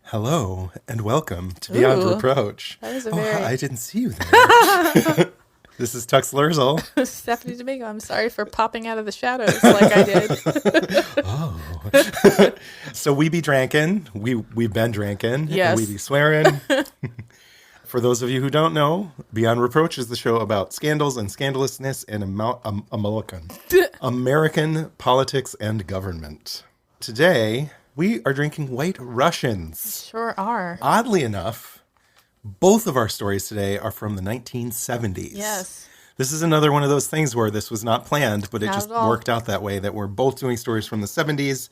Hello and welcome to Beyond Reproach. That is a very... I didn't see you there. This is Tux Lurzel. Stephanie Domingo. I'm sorry for popping out of the shadows like I did. Oh. So we be drinking. We've been drinking. Yes. We be swearing. For those of you who don't know, Beyond Reproach is the show about scandals and scandalousness in American politics and government. Today, we are drinking White Russians. Sure are. Oddly enough, both of our stories today are from the 1970s. Yes. This is another one of those things where this was not planned, but it Not just at all. worked out that way, that we're both doing stories from the 70s.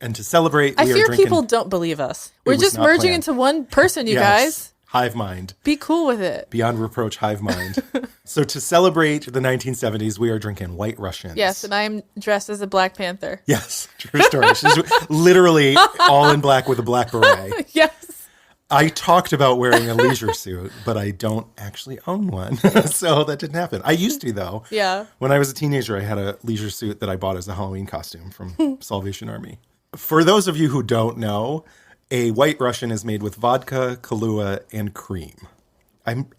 And to celebrate, I we are fear drinking... people don't believe us. We're was just not merging planned. into one person, you Yes. guys. Hive mind. Be cool with it. Beyond Reproach, hive mind. So to celebrate the 1970s, we are drinking White Russians. Yes, and I'm dressed as a Black Panther. Yes, true story. She's literally all in black with a black beret. Yes. I talked about wearing a leisure suit, but I don't actually own one. So that didn't happen. I used to, though. Yeah. When I was a teenager, I had a leisure suit that I bought as a Halloween costume from Salvation Army. For those of you who don't know, a White Russian is made with vodka, Kahlua, and cream.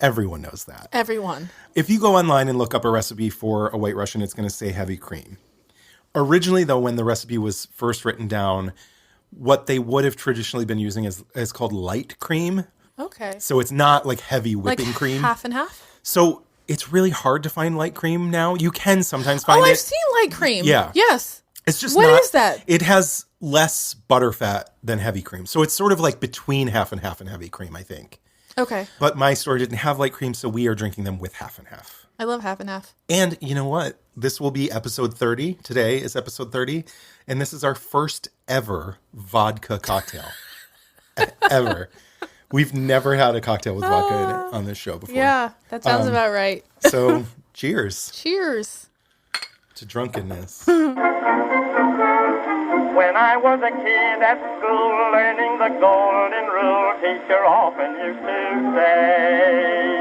Everyone knows that. Everyone. If you go online and look up a recipe for a White Russian, it's going to say heavy cream. Originally, though, when the recipe was first written down, what they would have traditionally been using is called light cream. Okay. So it's not like heavy whipping Like cream. half and half? So it's really hard to find light cream now. You can sometimes find it. I've seen light cream. Yeah. Yes. It's just What not, is that? It has less butter fat than heavy cream. So it's sort of like between half and heavy cream, I think. Okay. But my store didn't have light cream, so we are drinking them with half and half. I love half and half. And you know what? This will be episode 30. Today is episode 30. And this is our first ever vodka cocktail. Ever. We've never had a cocktail with vodka in it on this show before. Yeah, that sounds about right. So cheers Cheers. to drunkenness. When I was a kid at school learning the golden rule, teacher often used to say,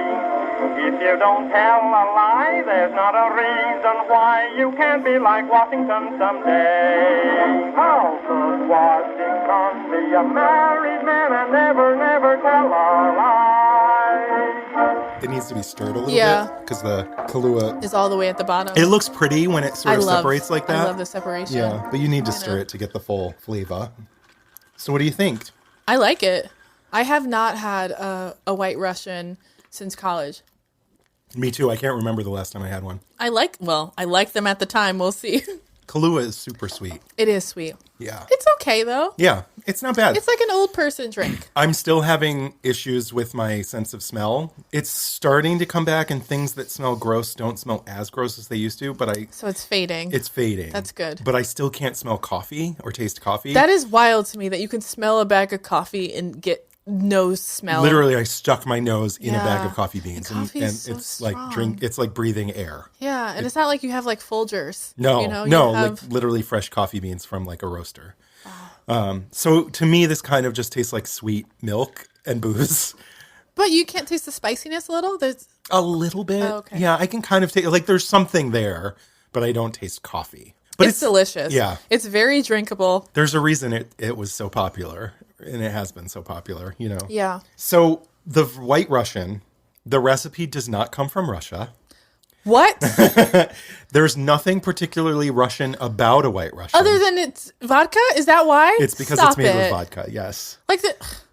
if you don't tell a lie, there's not a reason why you can't be like Washington someday. How could Washington be a married man and never tell a lie? It needs to be stirred a little Yeah. bit because the Kahlua, Is all the way at the bottom. it looks pretty when it sort of separates like that. I love the separation. Yeah, but you need to stir it to get the full flavor. So what do you think? I like it. I have not had a White Russian since college. Me too. I can't remember the last time I had one. I like them at the time. We'll see. Kahlua is super sweet. It is sweet. Yeah. It's okay, though. Yeah, it's not bad. It's like an old person drink. I'm still having issues with my sense of smell. It's starting to come back, and things that smell gross don't smell as gross as they used to, but So it's fading. it's fading. That's good. But I still can't smell coffee or taste coffee. That is wild to me that you can smell a bag of coffee and get no smell. Literally, I stuck my nose in a bag Yeah. of coffee beans, And coffee and is so it's like strong. it's like breathing air. Yeah, and it's not like you have like Folgers. No, you no, have- like literally fresh coffee beans from like a roaster. So to me, this kind of just tastes like sweet milk and booze. But you can't taste the spiciness a little? There's A little bit. Oh, okay. Yeah, I can kind of taste, like there's something there, but I don't taste coffee. But it's delicious. Yeah. It's very drinkable. There's a reason it was so popular, and it has been so popular, you know. Yeah. So the White Russian, the recipe does not come from Russia. What? There's nothing particularly Russian about a White Russian. Other than it's vodka? Is that why? It's because Stop it's made with it. vodka, yes. Like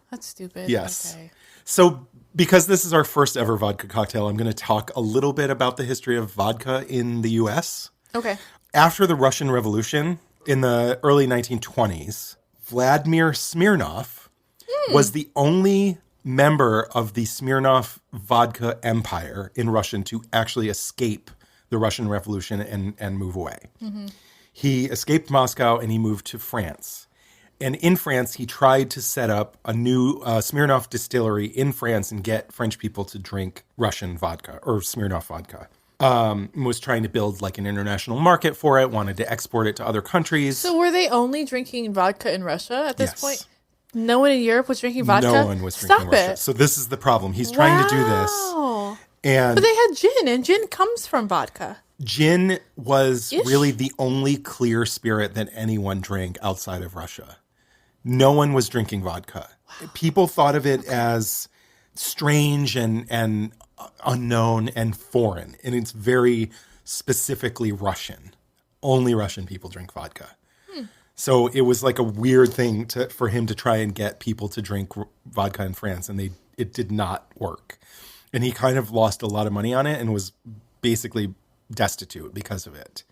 that's stupid. Yes. Okay. So because this is our first ever vodka cocktail, I'm going to talk a little bit about the history of vodka in the U.S. Okay. After the Russian Revolution in the early 1920s, Vladimir Smirnov was the only member of the Smirnov vodka empire in Russian to actually escape the Russian Revolution and move away. He escaped Moscow and he moved to France. And in France, he tried to set up a new Smirnov distillery in France and get French people to drink Russian vodka or Smirnov vodka. Was trying to build like an international market for it, wanted to export it to other countries. So were they only drinking vodka in Russia at this Yes. point? No one in Europe was drinking vodka? No one was drinking Stop Russia. it. So this is the problem. He's trying to do this. Wow. And But they had gin, and gin comes from vodka. gin was Ish. really the only clear spirit that anyone drank outside of Russia. No one was drinking vodka. People thought of it as strange and unknown and foreign. And it's very specifically Russian. Only Russian people drink vodka. So it was like a weird thing for him to try and get people to drink vodka in France. And it did not work. And he kind of lost a lot of money on it and was basically destitute because of it.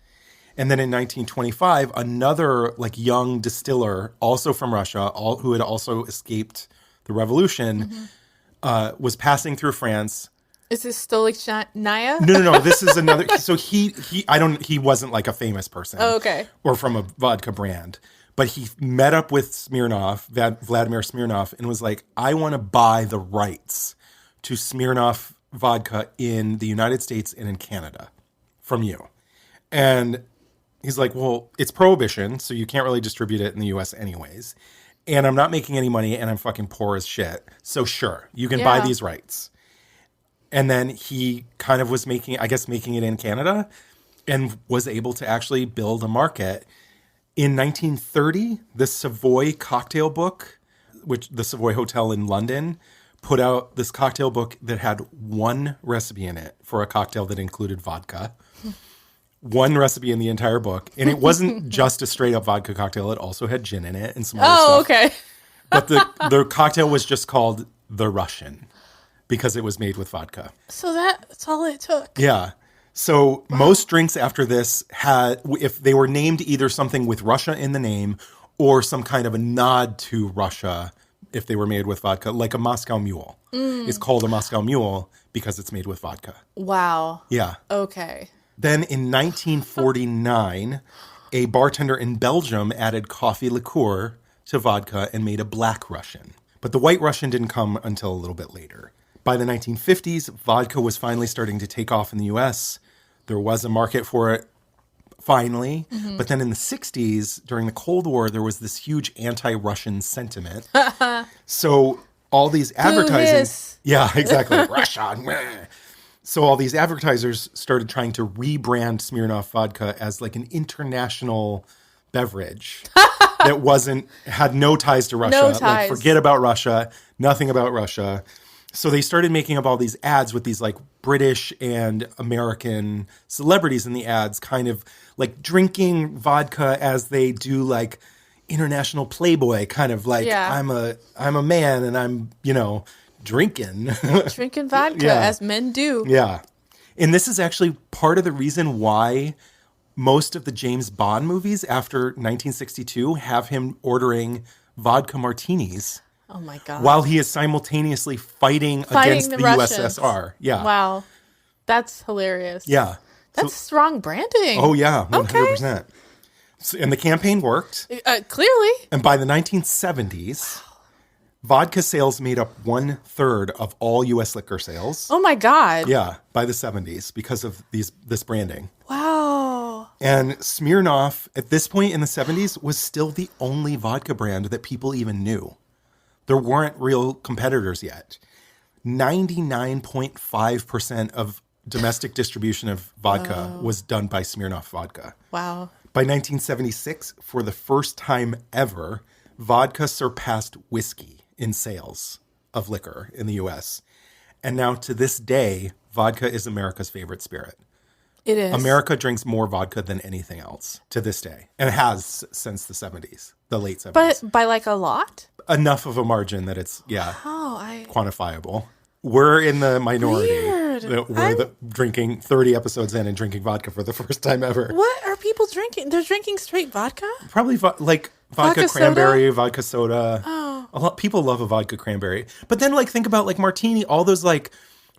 And then in 1925, another like young distiller, also from Russia, who had also escaped the revolution, was passing through France. Is this Stolichnaya? No. This is another. So he wasn't like a famous person. Oh, okay. Or from a vodka brand. But he met up with Smirnoff, Vladimir Smirnoff, and was like, I want to buy the rights to Smirnoff vodka in the United States and in Canada from you. And he's like, well, it's prohibition, so you can't really distribute it in the U.S. anyways. And I'm not making any money, and I'm fucking poor as shit. So sure, you can buy these rights. And then he kind of was making it in Canada and was able to actually build a market. In 1930, the Savoy cocktail book, which the Savoy Hotel in London, put out this cocktail book that had one recipe in it for a cocktail that included vodka. One recipe in the entire book. And it wasn't just a straight up vodka cocktail. It also had gin in it and some other stuff. Oh, okay. But the cocktail was just called the Russian because it was made with vodka. So that's all it took. Yeah. So most drinks after this if they were named either something with Russia in the name or some kind of a nod to Russia, if they were made with vodka, like a Moscow Mule. It's called a Moscow Mule because it's made with vodka. Wow. Yeah. Okay. Then in 1949, a bartender in Belgium added coffee liqueur to vodka and made a black Russian. But the white Russian didn't come until a little bit later. By the 1950s, vodka was finally starting to take off in the U.S. There was a market for it finally. Mm-hmm. But then in the 60s, during the Cold War, there was this huge anti-Russian sentiment. So all these advertising... Yeah, exactly. Russia. So all these advertisers started trying to rebrand Smirnoff vodka as like an international beverage that had no ties to Russia. No ties. Like forget about Russia, nothing about Russia. So they started making up all these ads with these like British and American celebrities in the ads, kind of like drinking vodka as they do like international Playboy, kind of like I'm a man and I'm, drinking vodka as men do. Yeah. And this is actually part of the reason why most of the James Bond movies after 1962 have him ordering vodka martinis. Oh my God. While he is simultaneously fighting against the USSR. Yeah. Wow. That's hilarious. Yeah. That's strong branding. Oh yeah, 100%. Okay. So, and the campaign worked. Clearly. And by the 1970s, vodka sales made up 1/3 of all U.S. liquor sales. Oh my God. Yeah, by the 70s because of this branding. Wow. And Smirnoff, at this point in the 70s, was still the only vodka brand that people even knew. There weren't real competitors yet. 99.5% of domestic distribution of vodka was done by Smirnoff Vodka. Wow. By 1976, for the first time ever, vodka surpassed whiskey in sales of liquor in the U.S. And now to this day, vodka is America's favorite spirit. It is. America drinks more vodka than anything else to this day. And it has since the 70s, the late 70s. But by like a lot? Enough of a margin that it's, quantifiable. Quantifiable. We're in the minority. Weird. We're drinking 30 episodes in and drinking vodka for the first time ever. What are people drinking? They're drinking straight vodka? Probably vodka cranberry, vodka soda. Oh. People love a vodka cranberry. But then think about martini, all those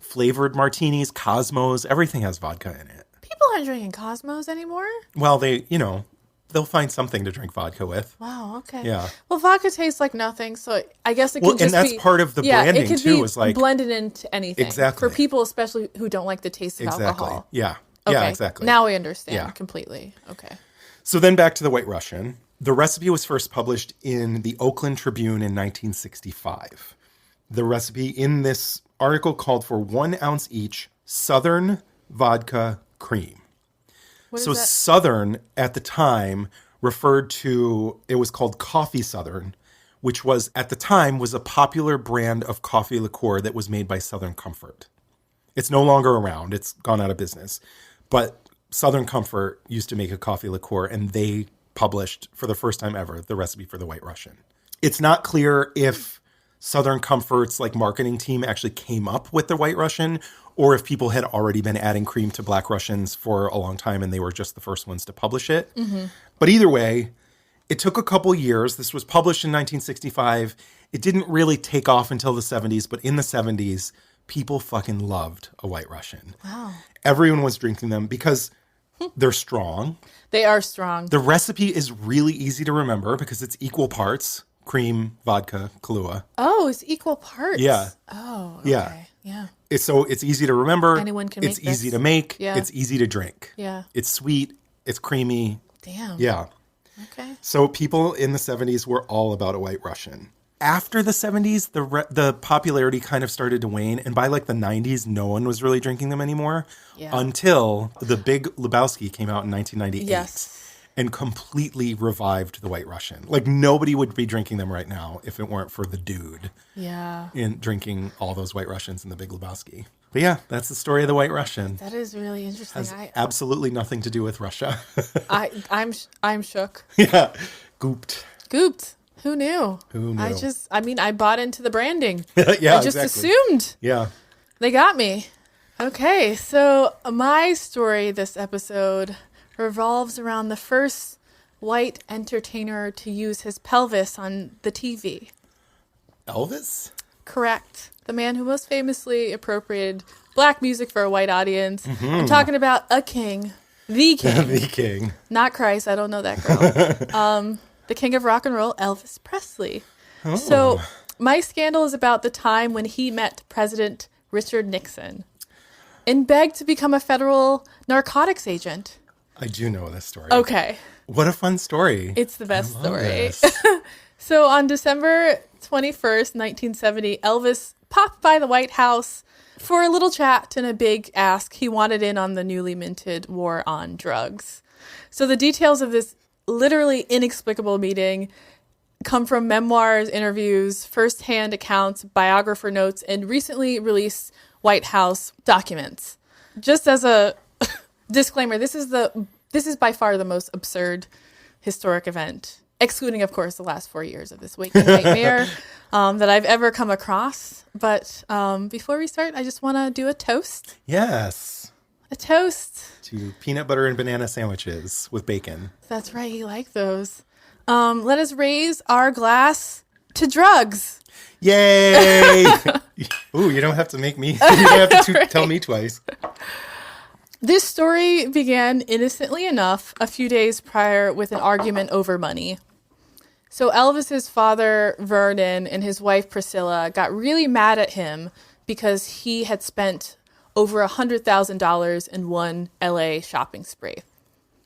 flavored martinis, Cosmos, everything has vodka in it. People aren't drinking Cosmos anymore? Well, they'll find something to drink vodka with. Wow, okay. Yeah. Well, vodka tastes like nothing, so I guess it can just be... and that's part of the branding, it can too, be is blended into anything. Exactly. For people, especially who don't like the taste of alcohol. Yeah. Okay. Yeah, exactly. Now we understand completely. Okay. So then back to the White Russian. The recipe was first published in the Oakland Tribune in 1965. The recipe in this article called for 1 ounce each Southern vodka cream. So Southern at the time referred to, it was called Coffee Southern, which was, at the time, was a popular brand of coffee liqueur that was made by Southern Comfort. It's no longer around. It's gone out of business. But Southern Comfort used to make a coffee liqueur, and they published, for the first time ever, the recipe for the White Russian. It's not clear if Southern Comfort's marketing team actually came up with the White Russian, or if people had already been adding cream to Black Russians for a long time and they were just the first ones to publish it. Mm-hmm. But either way, it took a couple years. This was published in 1965. It didn't really take off until the 70s, but in the 70s, people fucking loved a White Russian. Wow. Everyone was drinking them because they're strong. They are strong. The recipe is really easy to remember because it's equal parts cream, vodka, Kahlua. Oh, it's equal parts. Yeah. Oh, okay. Yeah. It's easy to remember. Anyone can make It's easy to make. Yeah. It's easy to drink. Yeah. It's sweet. It's creamy. Damn. Yeah. Okay. So people in the 70s were all about a White Russian. After the 70s, the popularity kind of started to wane. And by the 90s, no one was really drinking them anymore. Yeah. Until the Big Lebowski came out in 1998. Yes. And completely revived the White Russian. Nobody would be drinking them right now if it weren't for the dude. Yeah. In drinking all those White Russians in the Big Lebowski. But yeah, that's the story of the White Russian. That is really interesting. Has absolutely nothing to do with Russia. I'm shook. Yeah. Gooped. Who knew? Who knew? I bought into the branding. Yeah, I just exactly. assumed. Yeah. They got me. Okay, so my story this episode revolves around the first white entertainer to use his pelvis on the TV. Elvis? Correct. The man who most famously appropriated black music for a white audience. Mm-hmm. I'm talking about a king. The king. The king. Not Christ. I don't know that girl. The king of rock and roll, Elvis Presley. Oh. So my scandal is about the time when he met President Richard Nixon and begged to become a federal narcotics agent. I do know this story. Okay. What a fun story. It's the best story. So on December 21st, 1970, Elvis popped by the White House for a little chat and a big ask. He wanted in on the newly minted war on drugs. So the details of this literally inexplicable meeting come from memoirs, interviews, firsthand accounts, biographer notes, and recently released White House documents. Just as a disclaimer, this is by far the most absurd historic event, excluding, of course, the last 4 years of this waking nightmare that I've ever come across. But before we start, I just want to do a toast. Yes. A toast. To peanut butter and banana sandwiches with bacon. That's right. You like those. Let us raise our glass to drugs. Yay! Ooh, you don't have to make me. You don't have to right. Tell me twice. This story began innocently enough a few days prior with an argument over money. So Elvis's father, Vernon, and his wife, Priscilla, got really mad at him because he had spent over $100,000 in one LA shopping spree.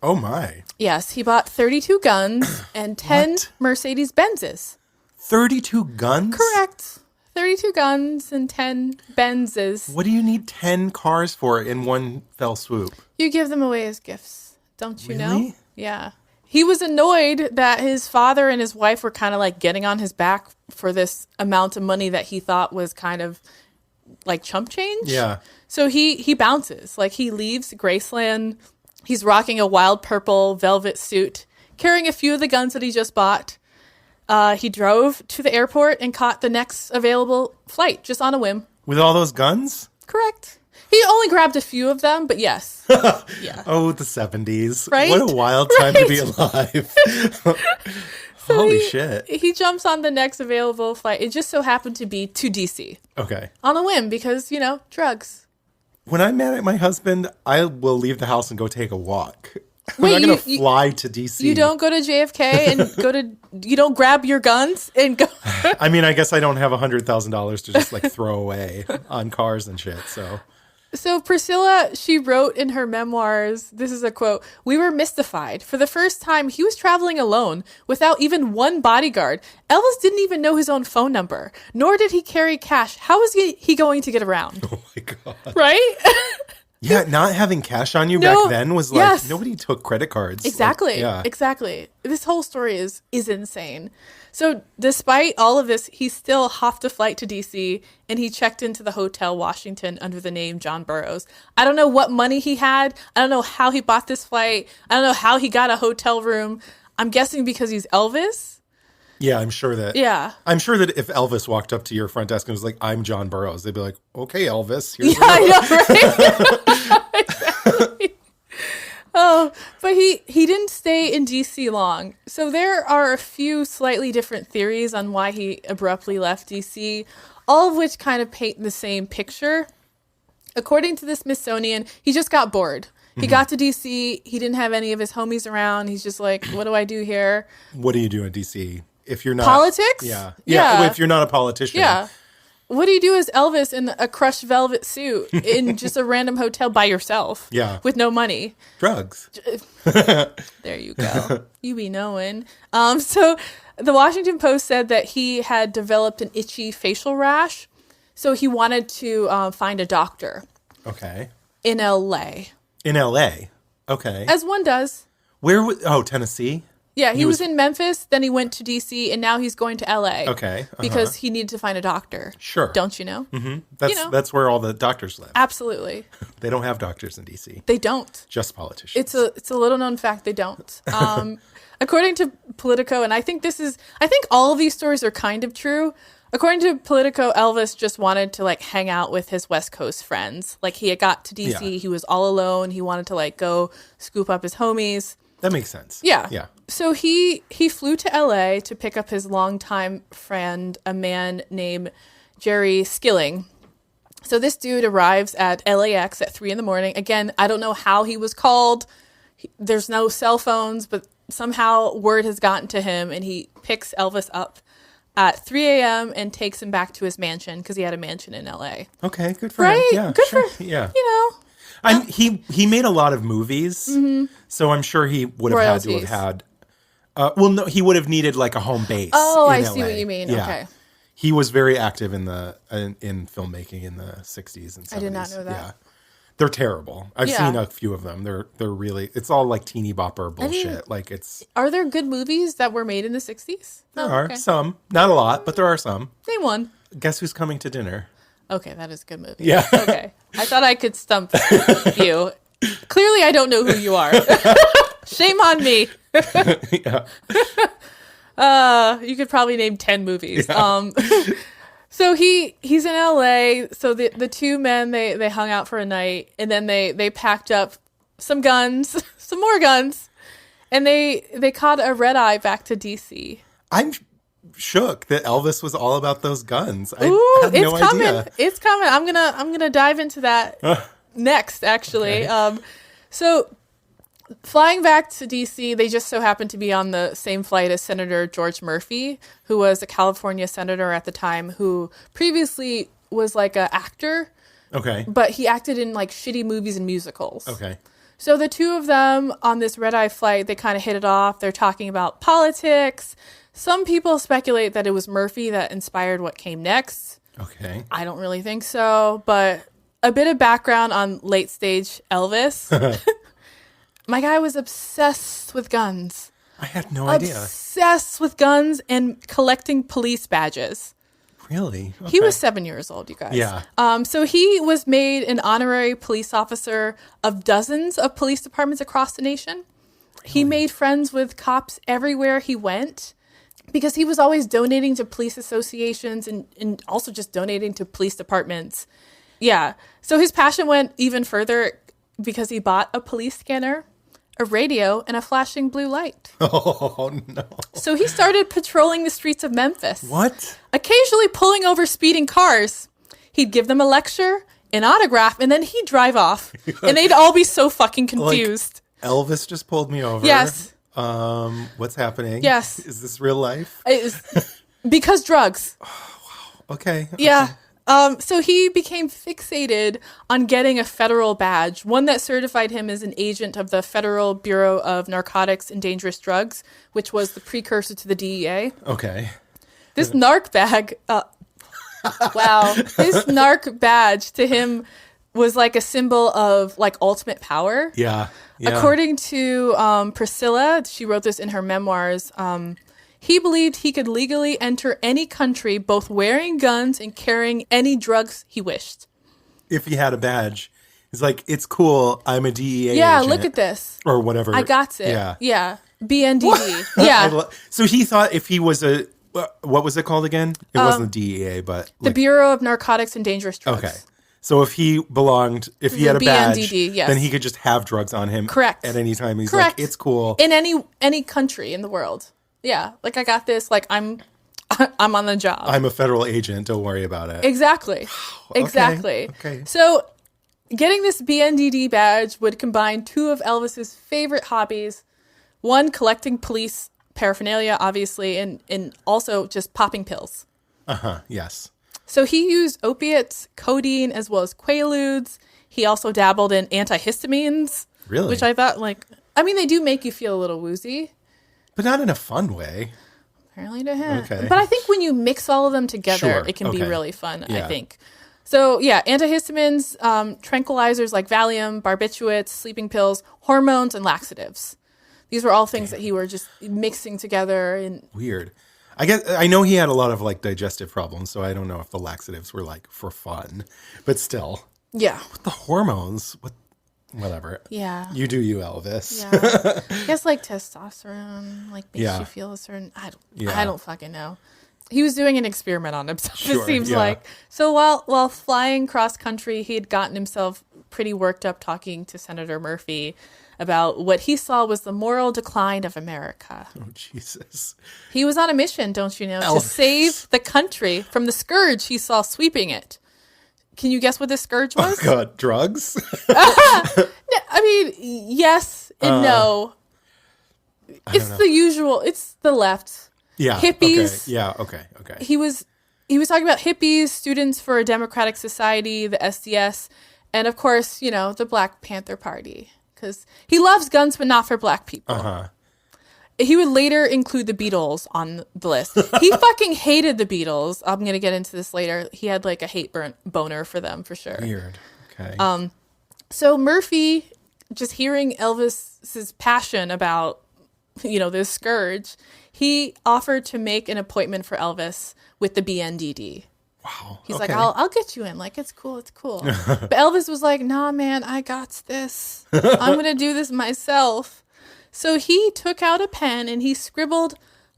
Oh, my. Yes, he bought 32 guns and 10 Mercedes-Benzes. 32 guns? Correct. 32 guns and 10 Benzes. What do you need 10 cars for in one fell swoop? You give them away as gifts, don't you Really? know? Yeah. He was annoyed that his father and his wife were kind of getting on his back for this amount of money that he thought was kind of like chump change. Yeah. So he bounces. He leaves Graceland. He's rocking a wild purple velvet suit, carrying a few of the guns that he just bought. He drove to the airport and caught the next available flight, just on a whim. With all those guns? Correct. He only grabbed a few of them, but yes. Yeah. Oh, the 70s. Right? What a wild time to be alive. So Holy shit. He jumps on the next available flight. It just so happened to be to D.C. Okay. On a whim because, drugs. When I'm mad at my husband, I will leave the house and go take a walk. Wait, I'm not going to fly to D.C. You don't go to JFK and you don't grab your guns and go. I mean, I guess I don't have $100,000 to just throw away on cars and shit, so. So Priscilla, she wrote in her memoirs, this is a quote, "We were mystified. For the first time, he was traveling alone without even one bodyguard. Elvis didn't even know his own phone number, nor did he carry cash. How was he going to get around?" Oh my God. Right? Yeah, not having cash on you No, back then was like, yes. nobody took credit cards. Exactly. Like, yeah. Exactly. This whole story is insane. So despite all of this, he still hopped a flight to D.C. and he checked into the Hotel Washington under the name John Burroughs. I don't know what money he had. I don't know how he bought this flight. I don't know how he got a hotel room. I'm guessing because he's Elvis. Yeah, I'm sure that. Yeah. I'm sure that if Elvis walked up to your front desk and was like, "I'm John Burroughs," they'd be like, "Okay, Elvis." Here's Yeah, I know, right? Exactly. Oh, but he didn't stay in D.C. long. So there are a few slightly different theories on why he abruptly left D.C., all of which kind of paint the same picture. According to the Smithsonian, he just got bored. He got to D.C., he didn't have any of his homies around. He's just like, what do I do here? What do you do in D.C. if you're not... Politics? Yeah. If you're not a politician. Yeah. What do you do as Elvis in a crushed velvet suit in just a random hotel by yourself? Yeah. With no money? Drugs. There you go. You be knowing. So the Washington Post said that he had developed an itchy facial rash. So he wanted to find a doctor. Okay. In L.A. In L.A.? Okay. As one does. Where was... Oh, Tennessee? Yeah, he was in Memphis, then he went to D.C., and now he's going to L.A. Okay. Because he needed to find a doctor. Sure. Don't you know? Mm-hmm. That's where all the doctors live. Absolutely. They don't have doctors in D.C. They don't. Just politicians. It's a little known fact they don't. According to Politico, and I think all of these stories are kind of true. According to Politico, Elvis just wanted to like hang out with his West Coast friends. Like he had got to D.C., he was all alone. He wanted to like go scoop up his homies. That makes sense. Yeah. Yeah. So he flew to L.A. to pick up his longtime friend, a man named Jerry Skilling. So this dude arrives at LAX at 3 a.m. Again, I don't know how he was called. There's no cell phones, but somehow word has gotten to him, and he picks Elvis up at 3 a.m. and takes him back to his mansion because he had a mansion in L.A. Okay, good for him. Right? Yeah, Good sure. for, yeah. you know. He made a lot of movies, so I'm sure he would have had to have had. No, he would have needed like a home base. Oh, in I LA. see what you mean. Yeah. Okay. He was very active in filmmaking in the 60s and 70s. I did not know that. Yeah. They're terrible. I've seen a few of them. They're really, it's all like teeny bopper bullshit. Like it's. Are there good movies that were made in the 60s? There are some, not a lot, but there are some. Name one. Guess Who's Coming to Dinner? Okay, that is a good movie. Yeah. Okay. I thought I could stump you. Clearly, I don't know who you are. Shame on me. Yeah. You could probably name 10 movies. Yeah. So he's in LA. So the two men, they hung out for a night, and then they packed up some guns, some more guns, and they caught a red eye back to DC. I'm shook that Elvis was all about those guns. I had it's no coming. idea. It's coming. I'm gonna dive into that next, actually. Okay. So flying back to DC, they just so happened to be on the same flight as Senator George Murphy, who was a California senator at the time, who previously was like an actor. Okay. But he acted in like shitty movies and musicals. Okay. So the two of them on this red-eye flight, they kind of hit it off. They're talking about politics. Some people speculate that it was Murphy that inspired what came next. Okay. I don't really think so, but a bit of background on late-stage Elvis. My guy was obsessed with guns. I had no idea. Obsessed with guns and collecting police badges. Really? Okay. He was 7 years old, you guys. Yeah. So he was made an honorary police officer of dozens of police departments across the nation. Really? He made friends with cops everywhere he went because he was always donating to police associations and also just donating to police departments. Yeah. So his passion went even further because he bought a police scanner, a radio, and a flashing blue light. Oh, no. So he started patrolling the streets of Memphis. What? Occasionally pulling over speeding cars. He'd give them a lecture, an autograph, and then he'd drive off. And they'd all be so fucking confused. Like, Elvis just pulled me over. Yes. What's happening? Yes. Is this real life? Because drugs. Okay. Yeah. So he became fixated on getting a federal badge, one that certified him as an agent of the Federal Bureau of Narcotics and Dangerous Drugs, which was the precursor to the DEA. Okay. This narc bag, wow, this narc badge to him was like a symbol of like ultimate power. Yeah. According to Priscilla, she wrote this in her memoirs. He believed he could legally enter any country, both wearing guns and carrying any drugs he wished. If he had a badge, he's like, it's cool. I'm a DEA Yeah, agent. look at this. Or whatever. I got it. Yeah. Yeah. BNDD. Yeah. So he thought if he was what was it called again? It wasn't the DEA, but The Bureau of Narcotics and Dangerous Drugs. Okay. So if he had a badge, BNDD, yes. then he could just have drugs on him. Correct. At any time. He's Correct. like, it's cool. In any country in the world. Yeah. Like, I got this. Like, I'm on the job. I'm a federal agent. Don't worry about it. Exactly. Exactly. Okay. So getting this BNDD badge would combine two of Elvis's favorite hobbies. One, collecting police paraphernalia, obviously, and also just popping pills. Yes. So he used opiates, codeine, as well as quaaludes. He also dabbled in antihistamines. Really? Which I thought, they do make you feel a little woozy. But not in a fun way. Apparently to him. Okay. But I think when you mix all of them together, Sure. it can be Okay. really fun, Yeah. I think. So, yeah, antihistamines, tranquilizers like Valium, barbiturates, sleeping pills, hormones, and laxatives. These were all things that he were just mixing together. And Weird. I know he had a lot of like digestive problems, so I don't know if the laxatives were like for fun. But still. yeah. The hormones, whatever. Yeah. You do you, Elvis. Yeah. I guess like testosterone makes Yeah. you feel a certain Yeah. I don't fucking know. He was doing an experiment on himself, Sure, it seems yeah. like. So while flying cross country, he had gotten himself pretty worked up talking to Senator Murphy about what he saw was the moral decline of America. Oh, Jesus. He was on a mission, don't you know, to Elvis. save the country from the scourge he saw sweeping it. Can you guess what this scourge was? Oh, God. Drugs? I mean, yes and no. It's the usual. It's the left. Yeah. Hippies. Okay. Yeah. Okay. Okay. He was talking about hippies, Students for a Democratic Society, the SDS, and of course, the Black Panther Party, because he loves guns, but not for black people. He would later include the Beatles on the list. He fucking hated the Beatles. I'm gonna get into this later. He had like a hate boner for them for sure. Weird. Okay. So Murphy, just hearing Elvis's passion about, this scourge, he offered to make an appointment for Elvis with the BNDD. Wow. He's like, I'll get you in. Like, it's cool. It's cool. But Elvis was like, nah, man, I got this. I'm going to do this myself. So he took out a pen and he scribbled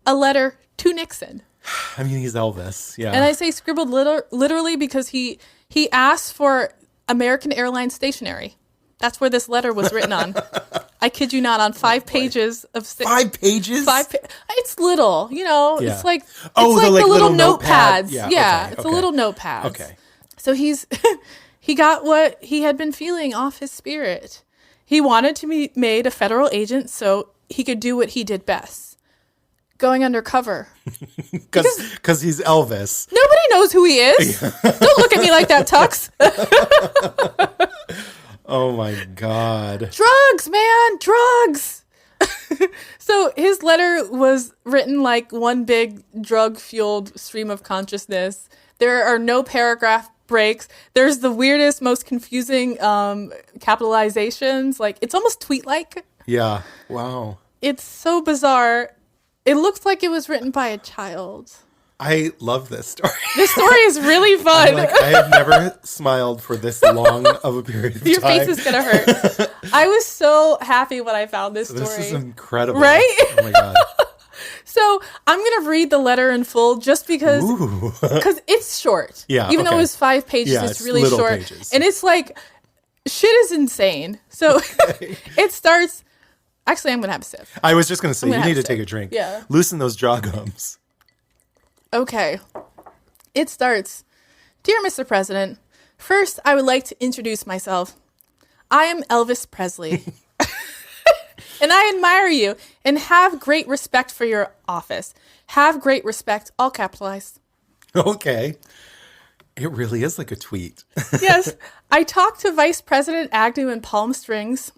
a letter to Nixon. I mean, he's Elvis. Yeah. And I say scribbled literally because he asked for American Airlines stationery. That's where this letter was written on. I kid you not, on 5 pages of 5 pages? It's little, Yeah. It's like Oh, it's the, like the little notepad. notepads. Yeah, Yeah, okay, it's okay. a little notepad. Okay. So he got what he had been feeling off his spirit. He wanted to be made a federal agent so he could do what he did best. Going undercover. Because he's Elvis. Nobody knows who he is. Don't look at me like that, Tux. Oh, my God. Drugs, man, drugs. So his letter was written like one big drug-fueled stream of consciousness. There are no paragraph breaks. There's the weirdest, most confusing capitalizations. Like, it's almost tweet-like. Yeah. Wow. It's so bizarre. It looks like it was written by a child. I love this story. This story is really fun. I have never smiled for this long of a period of Your time. face is going to hurt. I was so happy when I found this story. This is incredible. Right? Oh, my God. So I'm going to read the letter in full just because it's short. Yeah, Even though okay. it was 5 pages, Yeah, it's it's really little short. pages. And it's like, shit is insane. So it starts... Actually, I'm going to have a sip. I was just going to say, I'm gonna you need to have to take say. a drink. Yeah. Loosen those jaw gums. Okay. It starts, Dear Mr. President, first I would like to introduce myself. I am Elvis Presley. And I admire you and have great respect for your office. Have great respect, all capitalized. Okay. It really is like a tweet. Yes. I talked to Vice President Agnew in Palm Springs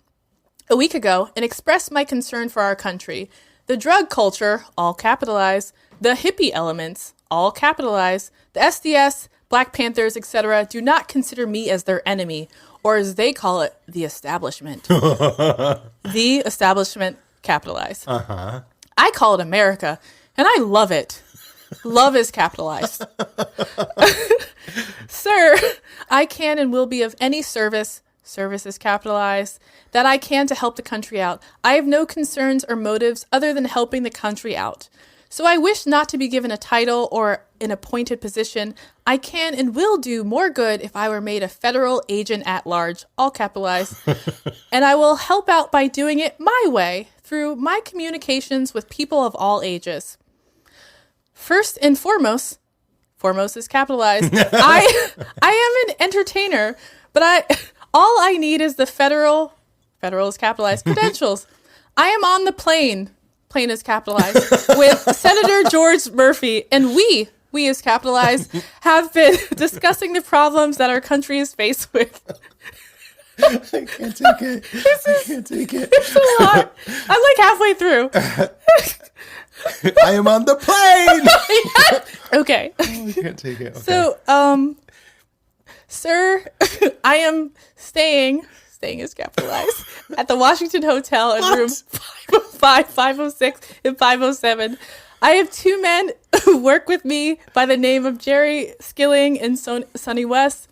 a week ago and expressed my concern for our country. The drug culture, all capitalized. The hippie elements, all capitalized. The SDS, Black Panthers, etc., do not consider me as their enemy, or as they call it, the establishment. The establishment, capitalized. Uh-huh. I call it America, and I love it. Love is capitalized. Sir, I can and will be of any service is capitalized, that I can to help the country out. I have no concerns or motives other than helping the country out. So I wish not to be given a title or an appointed position. I can and will do more good if I were made a federal agent at large, all capitalized. And I will help out by doing it my way, through my communications with people of all ages. First and foremost is capitalized. I am an entertainer, but all I need is the federal is capitalized, credentials. I am on the plane is capitalized, with Senator George Murphy, and we is capitalized, have been discussing the problems that our country is faced with. I can't take it. I can't take it. It's a lot. I'm like halfway through. I am on the plane. Okay. Oh, I can't take it. Okay. So, sir, I am staying is capitalized, at the Washington Hotel in room 505, 506, and 507. I have two men who work with me by the name of Jerry Skilling and Sonny West.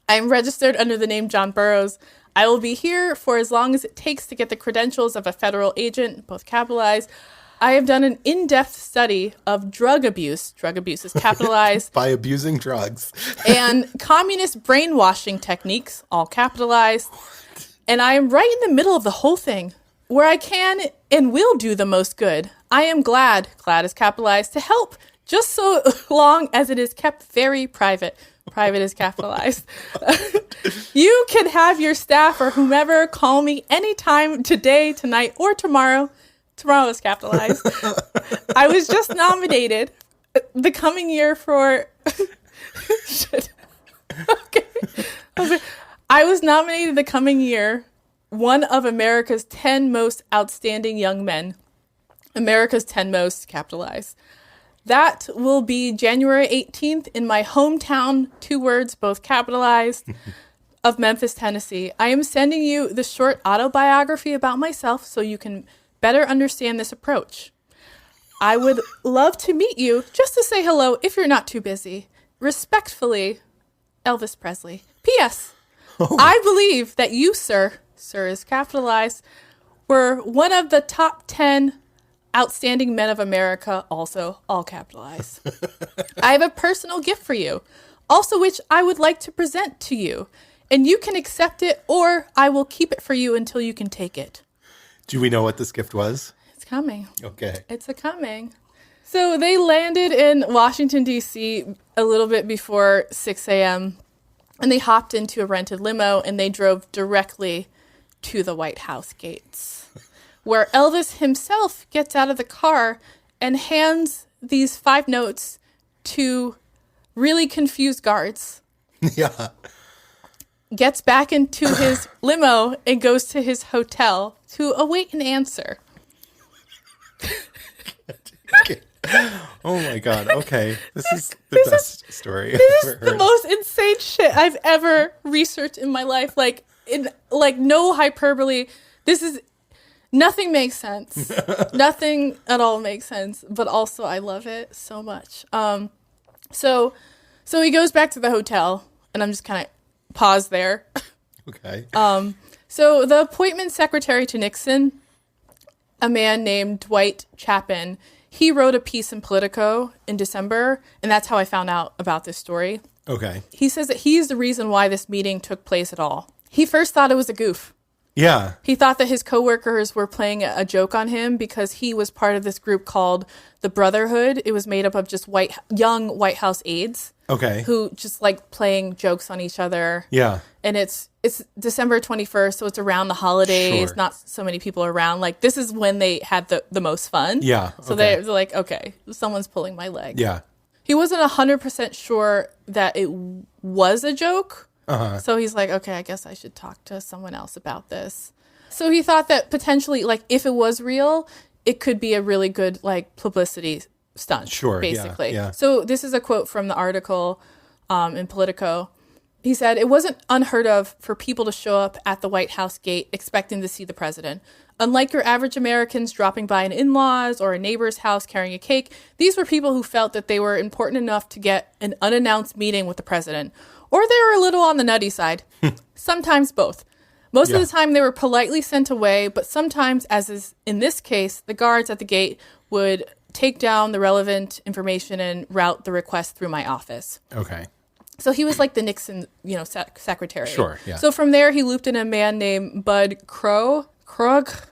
I am registered under the name John Burroughs. I will be here for as long as it takes to get the credentials of a federal agent, both capitalized. I have done an in-depth study of drug abuse. Drug abuse is capitalized. By abusing drugs. And communist brainwashing techniques, all capitalized. And I am right in the middle of the whole thing, where I can and will do the most good. I am glad is capitalized, to help, just so long as it is kept very private. Private is capitalized. You can have your staff or whomever call me anytime, today, tonight, or tomorrow. Tomorrow is capitalized. I was just nominated the coming year for... Shit. Okay. I was nominated the coming year one of America's 10 most outstanding young men. America's 10 most capitalized. That will be January 18th in my hometown, 2 words, both capitalized, of Memphis, Tennessee. I am sending you the short autobiography about myself so you can better understand this approach. I would love to meet you, just to say hello if you're not too busy. Respectfully, Elvis Presley. P.S. Oh. I believe that you, sir is capitalized, were one of the top 10 outstanding men of America, also all capitalized. I have a personal gift for you, also which I would like to present to you, and you can accept it or I will keep it for you until you can take it. Do we know what this gift was? It's coming. Okay. It's a coming. So they landed in Washington, D.C. a little bit before 6 a.m., and they hopped into a rented limo, and they drove directly to the White House gates, where Elvis himself gets out of the car and hands these 5 notes to really confused guards. Yeah. Gets back into his limo and goes to his hotel to await an answer. Okay. Oh my God. Okay. This is the best story This I've is ever heard. the most insane shit I've ever researched in my life. No hyperbole. Nothing makes sense. Nothing at all makes sense. But also I love it so much. So he goes back to the hotel, and I'm just kind of pause there. Okay. So the appointment secretary to Nixon, a man named Dwight Chapman, he wrote a piece in Politico in December, and that's how I found out about this story. Okay. He says that he's the reason why this meeting took place at all. He first thought it was a goof. Yeah. He thought that his coworkers were playing a joke on him because he was part of this group called the Brotherhood. It was made up of just young White House aides. Okay. Who just like playing jokes on each other. Yeah. And it's December 21st, so it's around the holidays. Sure. Not so many people around. Like, this is when they had the most fun. Yeah. So okay. they're like, okay, someone's pulling my leg. Yeah. He wasn't 100% sure that it was a joke. Uh-huh. So he's like, okay, I guess I should talk to someone else about this. So he thought that potentially, like, if it was real, it could be a really good, like, publicity stunt. Sure. Basically. Yeah. So this is a quote from the article. in Politico. He said, it wasn't unheard of for people to show up at the White House gate expecting to see the president. Unlike your average Americans dropping by an in-laws or a neighbor's house carrying a cake, these were people who felt that they were important enough to get an unannounced meeting with the president. Or they were a little on the nutty side. Sometimes both. Most of the time they were politely sent away, but sometimes, as is in this case, the guards at the gate would take down the relevant information and route the request through my office. Okay. So he was like the Nixon, secretary. Sure, yeah. So from there, he looped in a man named Bud Krogh.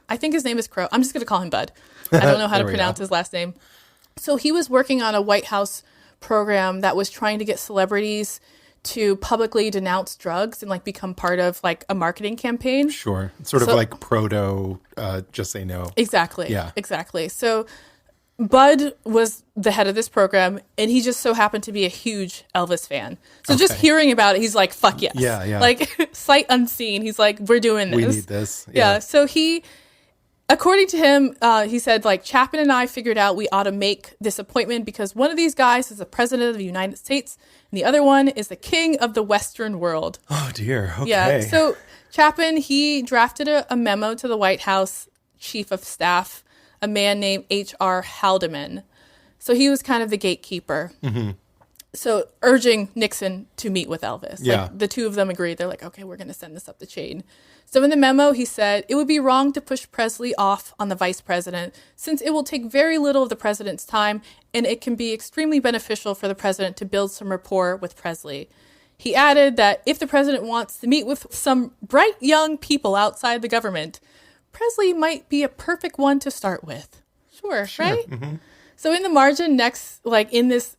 I think his name is Crow. I'm just going to call him Bud. I don't know how to pronounce his last name. So he was working on a White House program that was trying to get celebrities to publicly denounce drugs and like become part of like a marketing campaign. Sure. Sort of like proto, just say no. Exactly. Yeah. Exactly. So Bud was the head of this program, and he just so happened to be a huge Elvis fan. So just hearing about it, he's like, fuck yes. Yeah, yeah. Like, sight unseen. He's like, we're doing this. We need this. Yeah. So according to him, he said, like, Chapman and I figured out we ought to make this appointment because one of these guys is the president of the United States, and the other one is the king of the Western world. Oh, dear. Okay. Yeah. So Chapman, he drafted a memo to the White House chief of staff, a man named H.R. Haldeman. So he was kind of the gatekeeper. Mm-hmm. So urging Nixon to meet with Elvis. Yeah. Like, the two of them agreed. They're like, okay, we're going to send this up the chain. So in the memo, he said, it would be wrong to push Presley off on the vice president since it will take very little of the president's time and it can be extremely beneficial for the president to build some rapport with Presley. He added that if the president wants to meet with some bright young people outside the government, Presley might be a perfect one to start with. Sure. Right? Mm-hmm. So in the margin next, like in this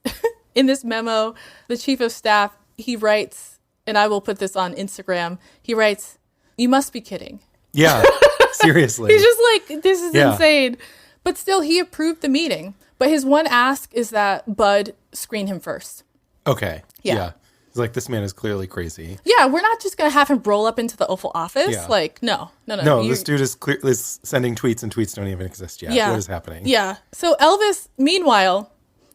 in this memo, the chief of staff, he writes, and I will put this on Instagram, he writes, you must be kidding. Yeah, seriously. He's just like, this is insane. But still, he approved the meeting. But his one ask is that Bud screen him first. Okay. Yeah. He's like, this man is clearly crazy. Yeah, we're not just going to have him roll up into the Oval Office. Yeah. Like, no. No, this dude is sending tweets, and tweets don't even exist yet. Yeah. What is happening? Yeah. So Elvis, meanwhile,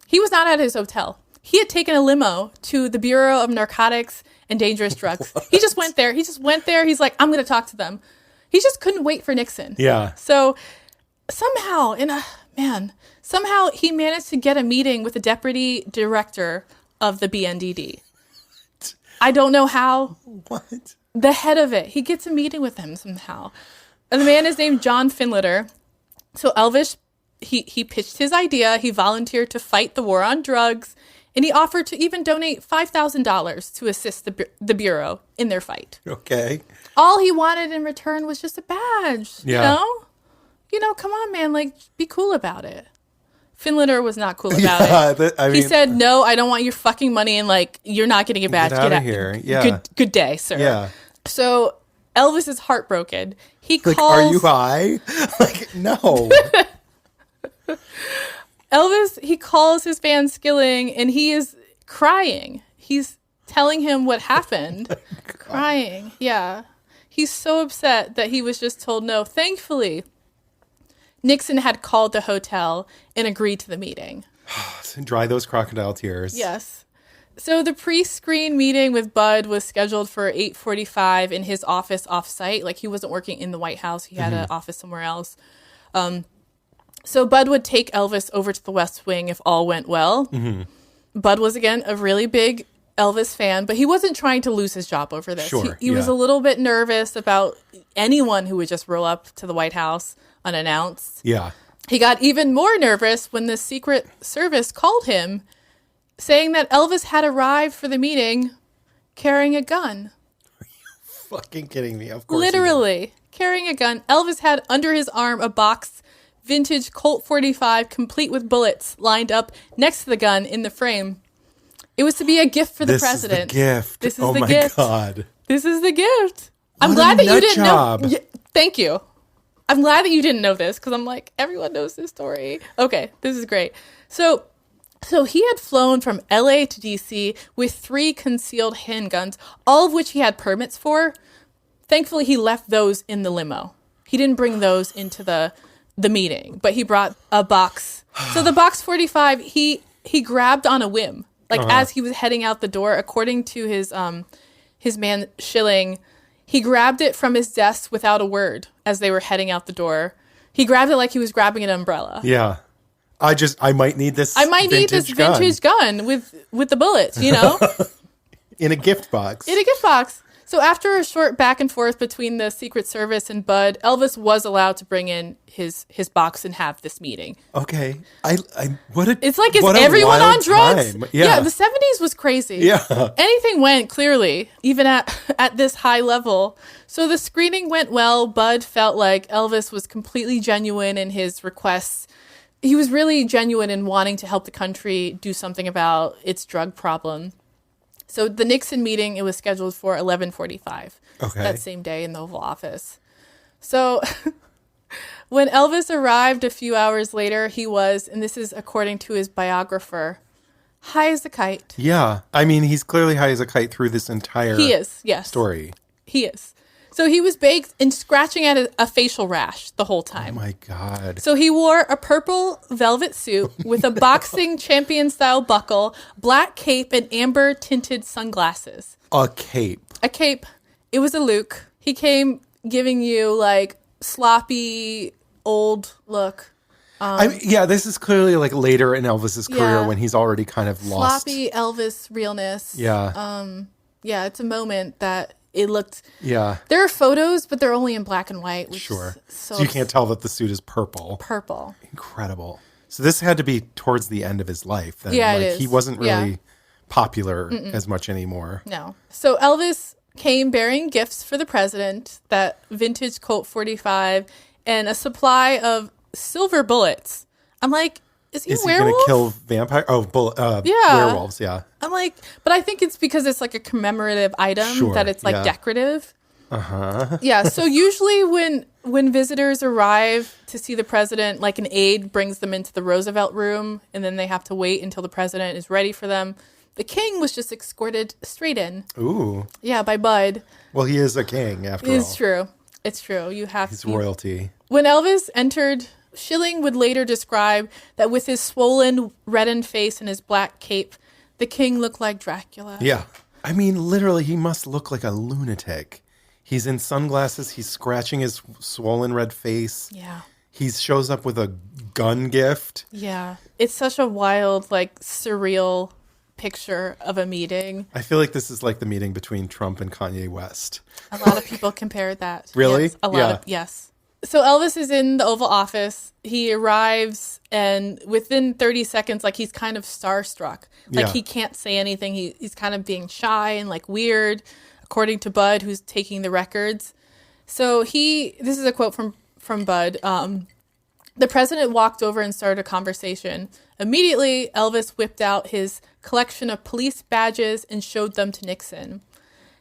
he was not at his hotel. He had taken a limo to the Bureau of Narcotics and Dangerous Drugs. He just went there. He's like, I'm going to talk to them. He just couldn't wait for Nixon. Yeah. So somehow he managed to get a meeting with the deputy director of the BNDD. I don't know how. What? The head of it. He gets a meeting with him somehow. And the man is named John Finletter. So Elvis, he pitched his idea. He volunteered to fight the war on drugs. And he offered to even donate $5,000 to assist the Bureau in their fight. Okay. All he wanted in return was just a badge. Yeah. You know, come on, man. Like, be cool about it. Finletter was not cool about it. He said, no, I don't want your fucking money, and like, you're not getting a badge. Get out of here. Yeah. Good day, sir. Yeah. So Elvis is heartbroken. He calls. Like, are you high? Like, no. Elvis, he calls his fan Skilling, and he is crying. He's telling him what happened. Crying. Yeah. He's so upset that he was just told no. Thankfully, Nixon had called the hotel and agreed to the meeting. Dry those crocodile tears. Yes. So the pre-screen meeting with Bud was scheduled for 8:45 in his office off-site. Like, he wasn't working in the White House. He had an office somewhere else. So Bud would take Elvis over to the West Wing if all went well. Mm-hmm. Bud was, again, a really big Elvis fan, but he wasn't trying to lose his job over this. Sure, He was a little bit nervous about anyone who would just roll up to the White House unannounced. Yeah. He got even more nervous when the Secret Service called him, saying that Elvis had arrived for the meeting carrying a gun. Are you fucking kidding me? Of course. Literally carrying a gun. Elvis had under his arm a box vintage Colt 45 complete with bullets lined up next to the gun in the frame. It was to be a gift for the president. This is the gift. God. This is the gift. I'm What glad a that you didn't nut know. job. Thank you. I'm glad that you didn't know this, because I'm like, everyone knows this story. Okay, this is great. So he had flown from LA to DC with 3 concealed handguns, all of which he had permits for. Thankfully, he left those in the limo. He didn't bring those into the meeting, but he brought a box. So the box 45, he grabbed on a whim. Like as he was heading out the door, according to his man Schilling, he grabbed it from his desk without a word as they were heading out the door. He grabbed it like he was grabbing an umbrella. Yeah. I might need this. I might need this vintage gun with the bullets, you know? In a gift box. In a gift box. So after a short back and forth between the Secret Service and Bud, Elvis was allowed to bring in his box and have this meeting. Okay. It's like, is everyone on drugs? Time. Yeah, the 70s was crazy. Yeah. Anything went, clearly, even at this high level. So the screening went well. Bud felt like Elvis was completely genuine in his requests. He was really genuine in wanting to help the country do something about its drug problem. So the Nixon meeting, it was scheduled for 11:45 that same day in the Oval Office. So when Elvis arrived a few hours later, he was, and this is according to his biographer, high as a kite. Yeah. I mean, he's clearly high as a kite through this entire story. He is. So he was baked and scratching at a facial rash the whole time. Oh, my God. So he wore a purple velvet suit with a boxing champion-style buckle, black cape, and amber-tinted sunglasses. A cape. A cape. It was a Luke. He came giving you, like, sloppy, old look. This is clearly, like, later in Elvis's career when he's already kind of lost. Sloppy Elvis realness. Yeah. It's a moment that... It looked... Yeah. There are photos, but they're only in black and white. Sure. So you can't tell that the suit is purple. Purple. Incredible. So this had to be towards the end of his life. Then. Yeah, it is. He wasn't really popular as much anymore. No. So Elvis came bearing gifts for the president, that vintage Colt 45, and a supply of silver bullets. I'm like... Is he going to kill vampire? Werewolves, yeah. I'm like, but I think it's because it's like a commemorative item that it's like decorative. Yeah, so usually when visitors arrive to see the president, like an aide brings them into the Roosevelt room, and then they have to wait until the president is ready for them. The king was just escorted straight in. Ooh. Yeah, by Bud. Well, he is a king, after all. It's true. It's true. He's royalty. When Elvis entered... Schilling would later describe that with his swollen, reddened face and his black cape, the king looked like Dracula. Yeah. I mean, literally, he must look like a lunatic. He's in sunglasses. He's scratching his swollen red face. Yeah. He shows up with a gun gift. Yeah. It's such a wild, like, surreal picture of a meeting. I feel like this is like the meeting between Trump and Kanye West. A lot of people compared that. Really? Yes, a lot of, yes. So Elvis is in the Oval Office. He arrives, and within 30 seconds, like, he's kind of starstruck. Like, he can't say anything. He's kind of being shy and, like, weird, according to Bud, who's taking the records. So this is a quote from Bud. The president walked over and started a conversation. Immediately, Elvis whipped out his collection of police badges and showed them to Nixon.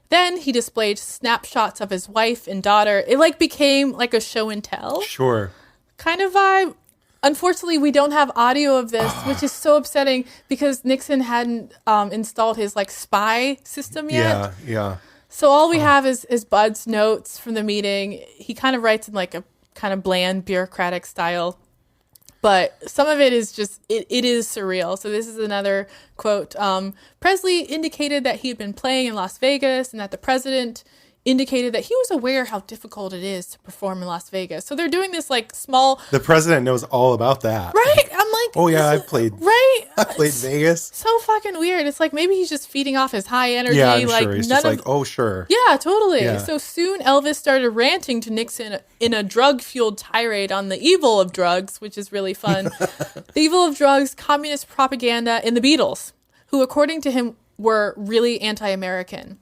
Then he displayed snapshots of his wife and daughter. It like became like a show and tell. Sure. Kind of vibe. Unfortunately, we don't have audio of this, which is so upsetting because Nixon hadn't installed his like spy system yet. Yeah. So all we have is Bud's notes from the meeting. He kind of writes in like a kind of bland bureaucratic style. But some of it is just, it is surreal. So this is another quote. Presley indicated that he had been playing in Las Vegas and that the president indicated that he was aware how difficult it is to perform in Las Vegas. So they're doing this like small... The president knows all about that. Right? I'm like... Oh yeah, I've played... Right? I played Vegas. So fucking weird. It's like maybe he's just feeding off his high energy. Yeah, I'm like, sure. He's just like, oh, sure. Yeah, totally. Yeah. So soon Elvis started ranting to Nixon in a drug-fueled tirade on the evil of drugs, which is really fun. The evil of drugs, communist propaganda, and the Beatles, who according to him were really anti-American.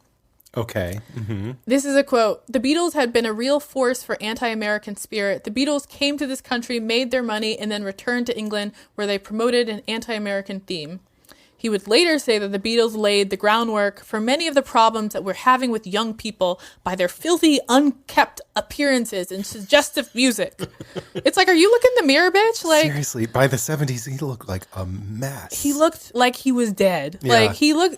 Okay. Mm-hmm. This is a quote. The Beatles had been a real force for anti-American spirit. The Beatles came to this country, made their money, and then returned to England, where they promoted an anti-American theme. He would later say that the Beatles laid the groundwork for many of the problems that we're having with young people by their filthy, unkept appearances and suggestive music. It's like, are you looking in the mirror, bitch? Like, seriously, by the 70s, he looked like a mess. He looked like he was dead. Yeah. Like, he looked...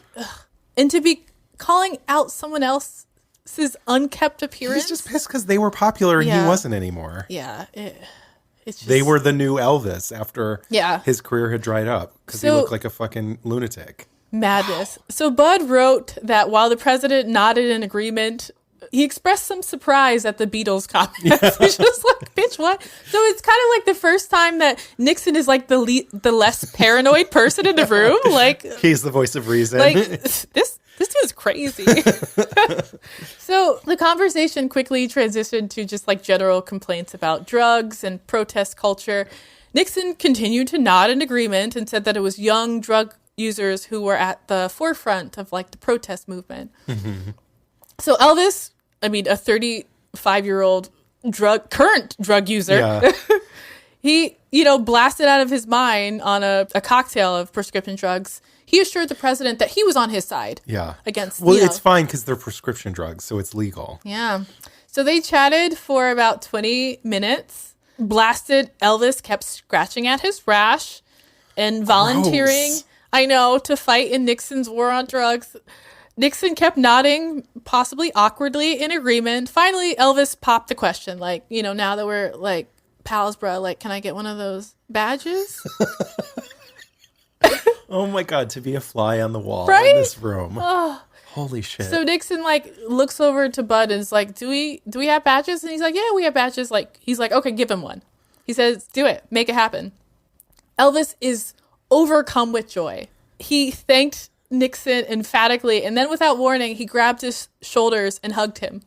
And to be... calling out someone else's unkept appearance. He's just pissed because they were popular and he wasn't anymore. Yeah. It's just... They were the new Elvis after his career had dried up because he looked like a fucking lunatic. Madness. So Bud wrote that while the president nodded in agreement, he expressed some surprise at the Beatles comments. He's just like, bitch, what? So it's kind of like the first time that Nixon is like the less paranoid person in the room. Like, he's the voice of reason. Like, this dude's crazy. So the conversation quickly transitioned to just like general complaints about drugs and protest culture. Nixon continued to nod in agreement and said that it was young drug users who were at the forefront of like the protest movement. So Elvis, a 35-year-old current drug user, he, blasted out of his mind on a cocktail of prescription drugs. He assured the president that he was on his side. Yeah. Against, it's fine because they're prescription drugs, so it's legal. Yeah. So they chatted for about 20 minutes. Blasted Elvis kept scratching at his rash and volunteering, to fight in Nixon's war on drugs. Nixon kept nodding, possibly awkwardly, in agreement. Finally, Elvis popped the question, now that we're, pals, bro, can I get one of those badges? Oh, my God, to be a fly on the wall in this room. Oh. Holy shit. So Nixon, looks over to Bud and is like, do we have badges? And he's like, yeah, we have badges. He's like, okay, give him one. He says, do it. Make it happen. Elvis is overcome with joy. He thanked Nixon emphatically, and then without warning, he grabbed his shoulders and hugged him.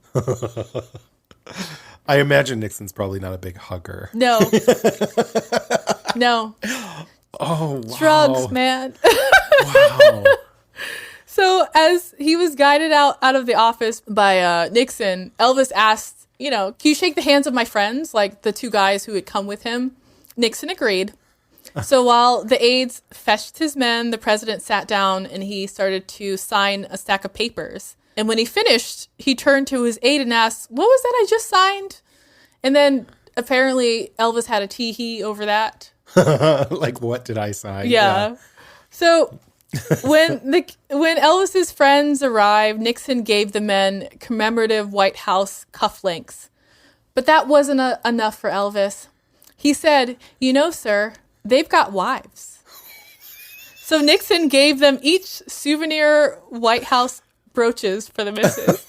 I imagine Nixon's probably not a big hugger. No. No. Oh, wow. Drugs, man. Wow. So as he was guided out of the office by Nixon, Elvis asked, can you shake the hands of my friends, like the two guys who had come with him? Nixon agreed. So while the aides fetched his men, the president sat down and he started to sign a stack of papers. And when he finished, he turned to his aide and asked, what was that I just signed? And then apparently Elvis had a tee-hee over that. What did I sign? Yeah. So when Elvis's friends arrived, Nixon gave the men commemorative White House cufflinks. But that wasn't enough for Elvis. He said, sir, they've got wives. So Nixon gave them each souvenir White House brooches for the missus.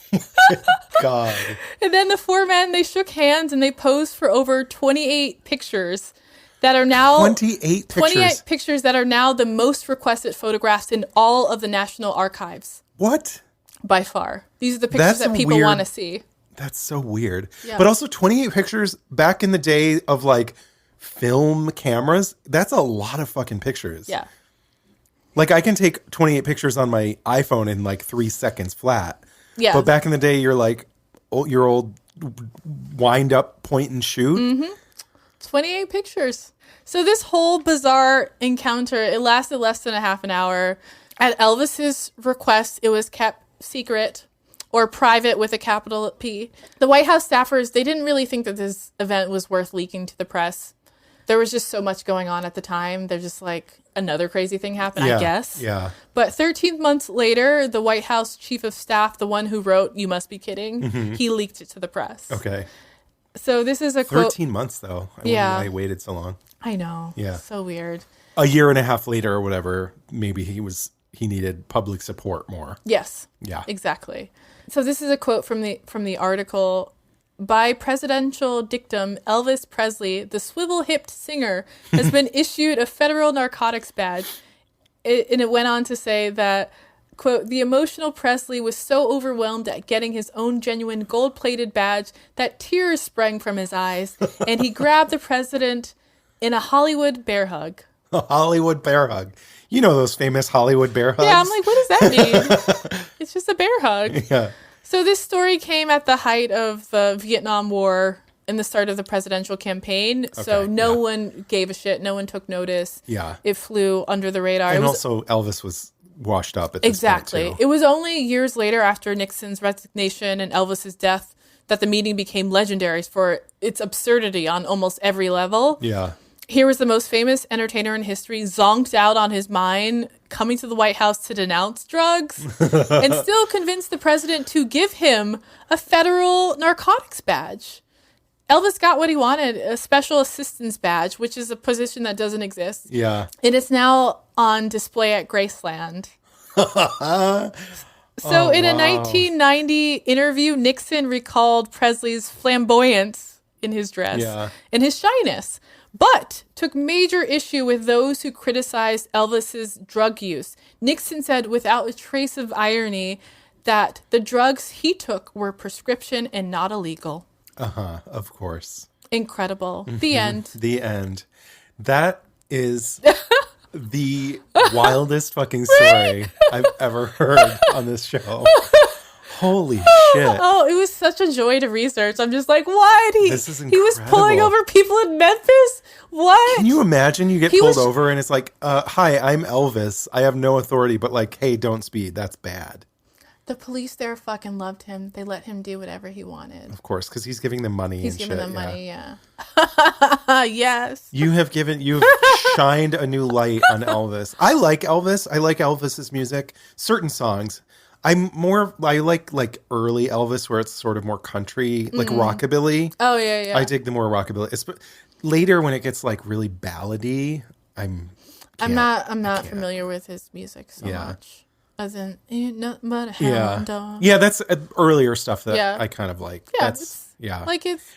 God. And then the four men, they shook hands and they posed for over 28 pictures that are now 28 pictures that are now the most requested photographs in all of the National Archives. What? By far. These are the pictures that people want to see. That's so weird. Yeah. But also 28 pictures back in the day of film cameras. That's a lot of fucking pictures. Yeah. I can take 28 pictures on my iPhone in 3 seconds flat. Yeah. But back in the day, you're your old wind up, point and shoot. Mm-hmm. 28 pictures. So this whole bizarre encounter, it lasted less than a half an hour. At Elvis's request, it was kept secret or private with a capital P. The White House staffers, they didn't really think that this event was worth leaking to the press. There was just so much going on at the time. They're just another crazy thing happened, I guess. Yeah. But 13 months later, the White House chief of staff, the one who wrote, "You must be kidding," he leaked it to the press. Okay. So this is a quote. 13 months, though. I wouldn't know why he waited so long. I know. Yeah. So weird. A year and a half later or whatever, maybe he needed public support more. Yes. Yeah. Exactly. So this is a quote from the article. By presidential dictum, Elvis Presley, the swivel-hipped singer, has been issued a federal narcotics badge. And it went on to say that, quote, the emotional Presley was so overwhelmed at getting his own genuine gold-plated badge that tears sprang from his eyes, and he grabbed the president in a Hollywood bear hug. A Hollywood bear hug. You know those famous Hollywood bear hugs? Yeah, I'm like, what does that mean? It's just a bear hug. Yeah. So this story came at the height of the Vietnam War and the start of the presidential campaign. Okay, so no one gave a shit. No one took notice. Yeah. It flew under the radar. And also Elvis was washed up at this exactly. point, too. It was only years later after Nixon's resignation and Elvis's death that the meeting became legendary for its absurdity on almost every level. Yeah. Here was the most famous entertainer in history, zonked out on his mind, coming to the White House to denounce drugs, and still convinced the president to give him a federal narcotics badge. Elvis got what he wanted, a special assistance badge, which is a position that doesn't exist. Yeah. And it's now on display at Graceland. So in a 1990 interview, Nixon recalled Presley's flamboyance in his dress and his shyness, but took major issue with those who criticized Elvis's drug use. Nixon said without a trace of irony that the drugs he took were prescription and not illegal. Of course. Incredible. The end. The end. That is the wildest fucking story I've ever heard on this show. Holy shit. Oh, it was such a joy to research. I'm just like, what? This is he was incredible. pulling over people in Memphis? What? Can you imagine you get pulled over and it's like, hi, I'm Elvis. I have no authority, but like, hey, don't speed. That's bad. The police there fucking loved him. They let him do whatever he wanted. Of course, because he's giving them money He's and giving shit. them money, Yes. You've shined a new light on Elvis. I like Elvis. I like Elvis's music. Certain songs. I like early Elvis where it's sort of more country, like rockabilly. Oh, yeah. I dig the more rockabilly. Later when it gets like really ballady, I'm not familiar with his music so much. As in, ain't nothing but a hound dog. Yeah, that's earlier stuff that I kind of like. Yeah,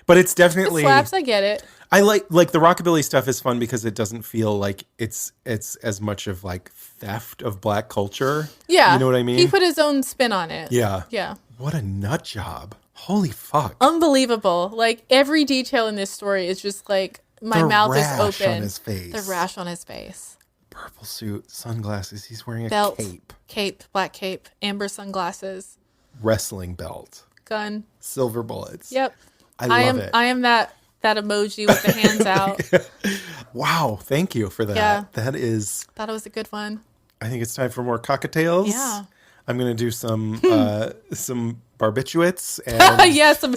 but it's definitely it slaps. I get it. I like the rockabilly stuff is fun because it doesn't feel like it's as much of like theft of black culture. Yeah, you know what I mean. He put his own spin on it. Yeah. What a nut job! Holy fuck! Unbelievable. Like every detail in this story is just like my mouth is open. On his face. The rash on his face. Purple suit, sunglasses. He's wearing a belt, cape, black cape, amber sunglasses, wrestling belt, gun, silver bullets. Yep, I love it. I am that emoji with the hands out. Wow, thank you for that. Yeah. Thought it was a good one. I think it's time for more cocktails. Yeah. I'm gonna do some barbiturates and some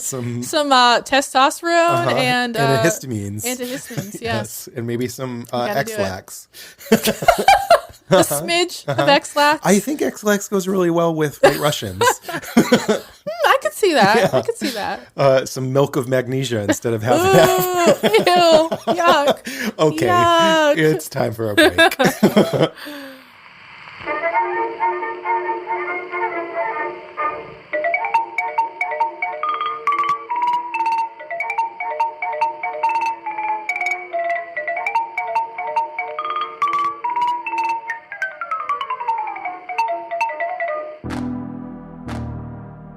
testosterone and antihistamines. Antihistamines, Yes, and maybe some X-Lax. A smidge of X-Lax. I think X-Lax goes really well with White Russians. I could see that. Yeah. I could see that. Some milk of magnesia instead of half and half. Ew, yuck. Okay, yuck. It's time for a break.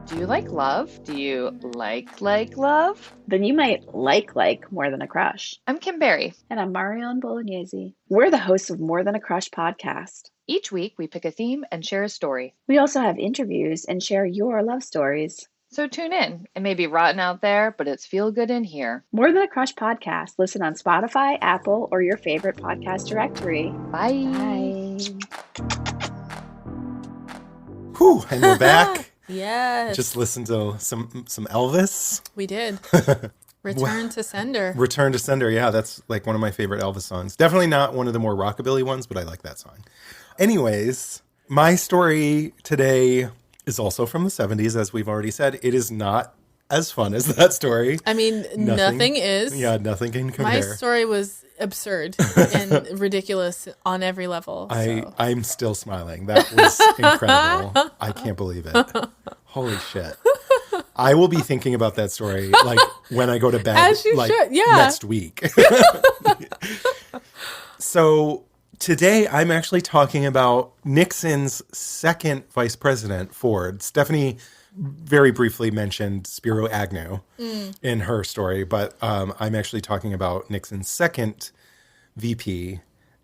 Do you like love? Do you like love? Then you might like More Than a Crush. I'm Kim Berry. And I'm Marion Bolognese. We're the hosts of More Than a Crush podcast. Each week, we pick a theme and share a story. We also have interviews and share your love stories. So tune in. It may be rotten out there, but it's feel good in here. More Than a Crush podcast. Listen on Spotify, Apple, or your favorite podcast directory. Bye. Bye. Whew, and we're back. Yes. Just listen to some Elvis. We did. Return to Sender. Return to Sender. Yeah, that's like one of my favorite Elvis songs. Definitely not one of the more rockabilly ones, but I like that song. Anyways, my story today is also from the 70s, as we've already said. It is not as fun as that story. I mean, nothing is. Yeah, nothing can compare. My story was absurd and ridiculous on every level. I'm still smiling. That was incredible. I can't believe it. Holy shit. I will be thinking about that story like when I go to bed. As you like, should, yeah. Next week. So today I'm actually talking about Nixon's second vice president, Ford. Stephanie very briefly mentioned Spiro Agnew in her story, but I'm actually talking about Nixon's second VP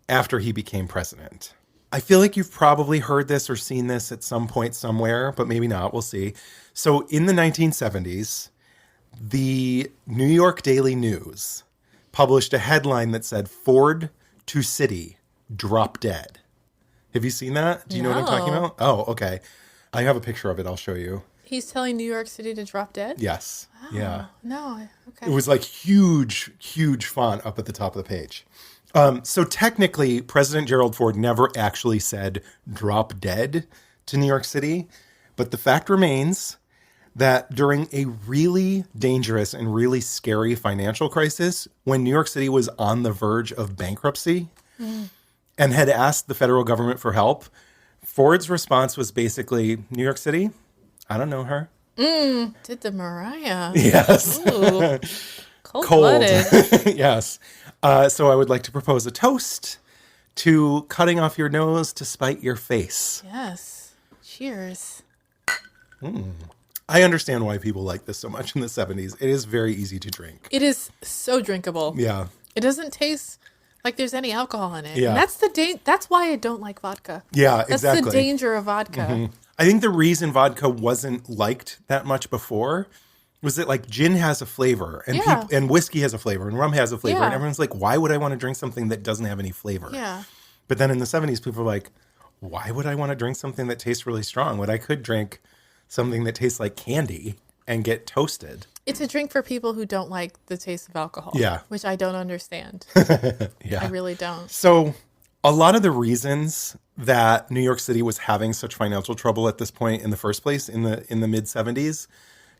after he became president. I feel like you've probably heard this or seen this at some point somewhere, but maybe not. We'll see. So in the 1970s, the New York Daily News published a headline that said, "Ford to City, drop dead." Have you seen that? Do you know what I'm talking about? Oh, okay. I have a picture of it. I'll show you. He's telling New York City to drop dead? Yes. Oh, yeah. No. Okay. It was like huge, huge font up at the top of the page. So technically, President Gerald Ford never actually said drop dead to New York City. But the fact remains that during a really dangerous and really scary financial crisis, when New York City was on the verge of bankruptcy and had asked the federal government for help, Ford's response was basically, New York City, I don't know her. Did the Mariah. Yes. Ooh. Cold. Cold-blooded. Yes. So I would like to propose a toast to cutting off your nose to spite your face. Yes. Cheers. I understand why people like this so much in the 70s. It is very easy to drink. It is so drinkable. Yeah. It doesn't taste like there's any alcohol in it. Yeah. And that's why I don't like vodka. Yeah, That's exactly. the danger of vodka. I think the reason vodka wasn't liked that much before was that like gin has a flavor and Yeah. and whiskey has a flavor and rum has a flavor. Yeah. And everyone's like, why would I want to drink something that doesn't have any flavor? Yeah. But then in the 70s, people were like, why would I want to drink something that tastes really strong when I could drink something that tastes like candy and get toasted? It's a drink for people who don't like the taste of alcohol. Yeah. Which I don't understand. Yeah. I really don't. So a lot of the reasons that New York City was having such financial trouble at this point in the first place in the mid 70s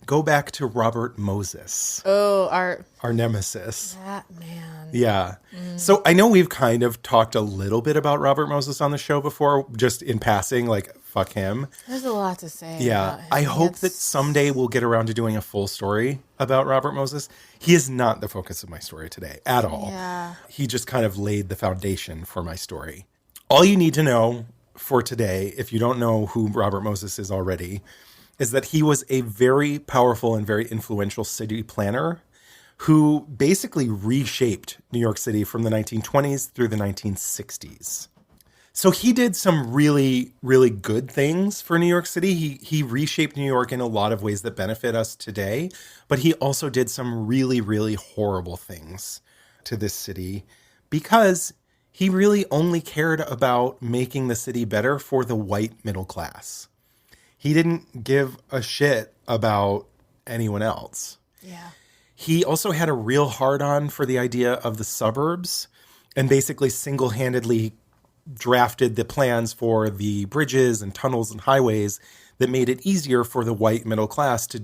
go back to Robert Moses, Oh, our nemesis. that man. Yeah. So I know we've kind of talked a little bit about Robert Moses on the show before, just in passing, like, fuck him. There's a lot to say. Yeah. about him. I hope that It's- someday we'll get around to doing a full story about Robert Moses. He is not the focus of my story today at all. Yeah. He just kind of laid the foundation for my story. All you need to know for today, if you don't know who Robert Moses is already, is that he was a very powerful and very influential city planner who basically reshaped New York City from the 1920s through the 1960s. So he did some really, really good things for New York City. He reshaped New York in a lot of ways that benefit us today, but he also did some really, really horrible things to this city because he really only cared about making the city better for the white middle class. He didn't give a shit about anyone else. Yeah. He also had a real hard-on for the idea of the suburbs and basically single-handedly drafted the plans for the bridges and tunnels and highways that made it easier for the white middle class to,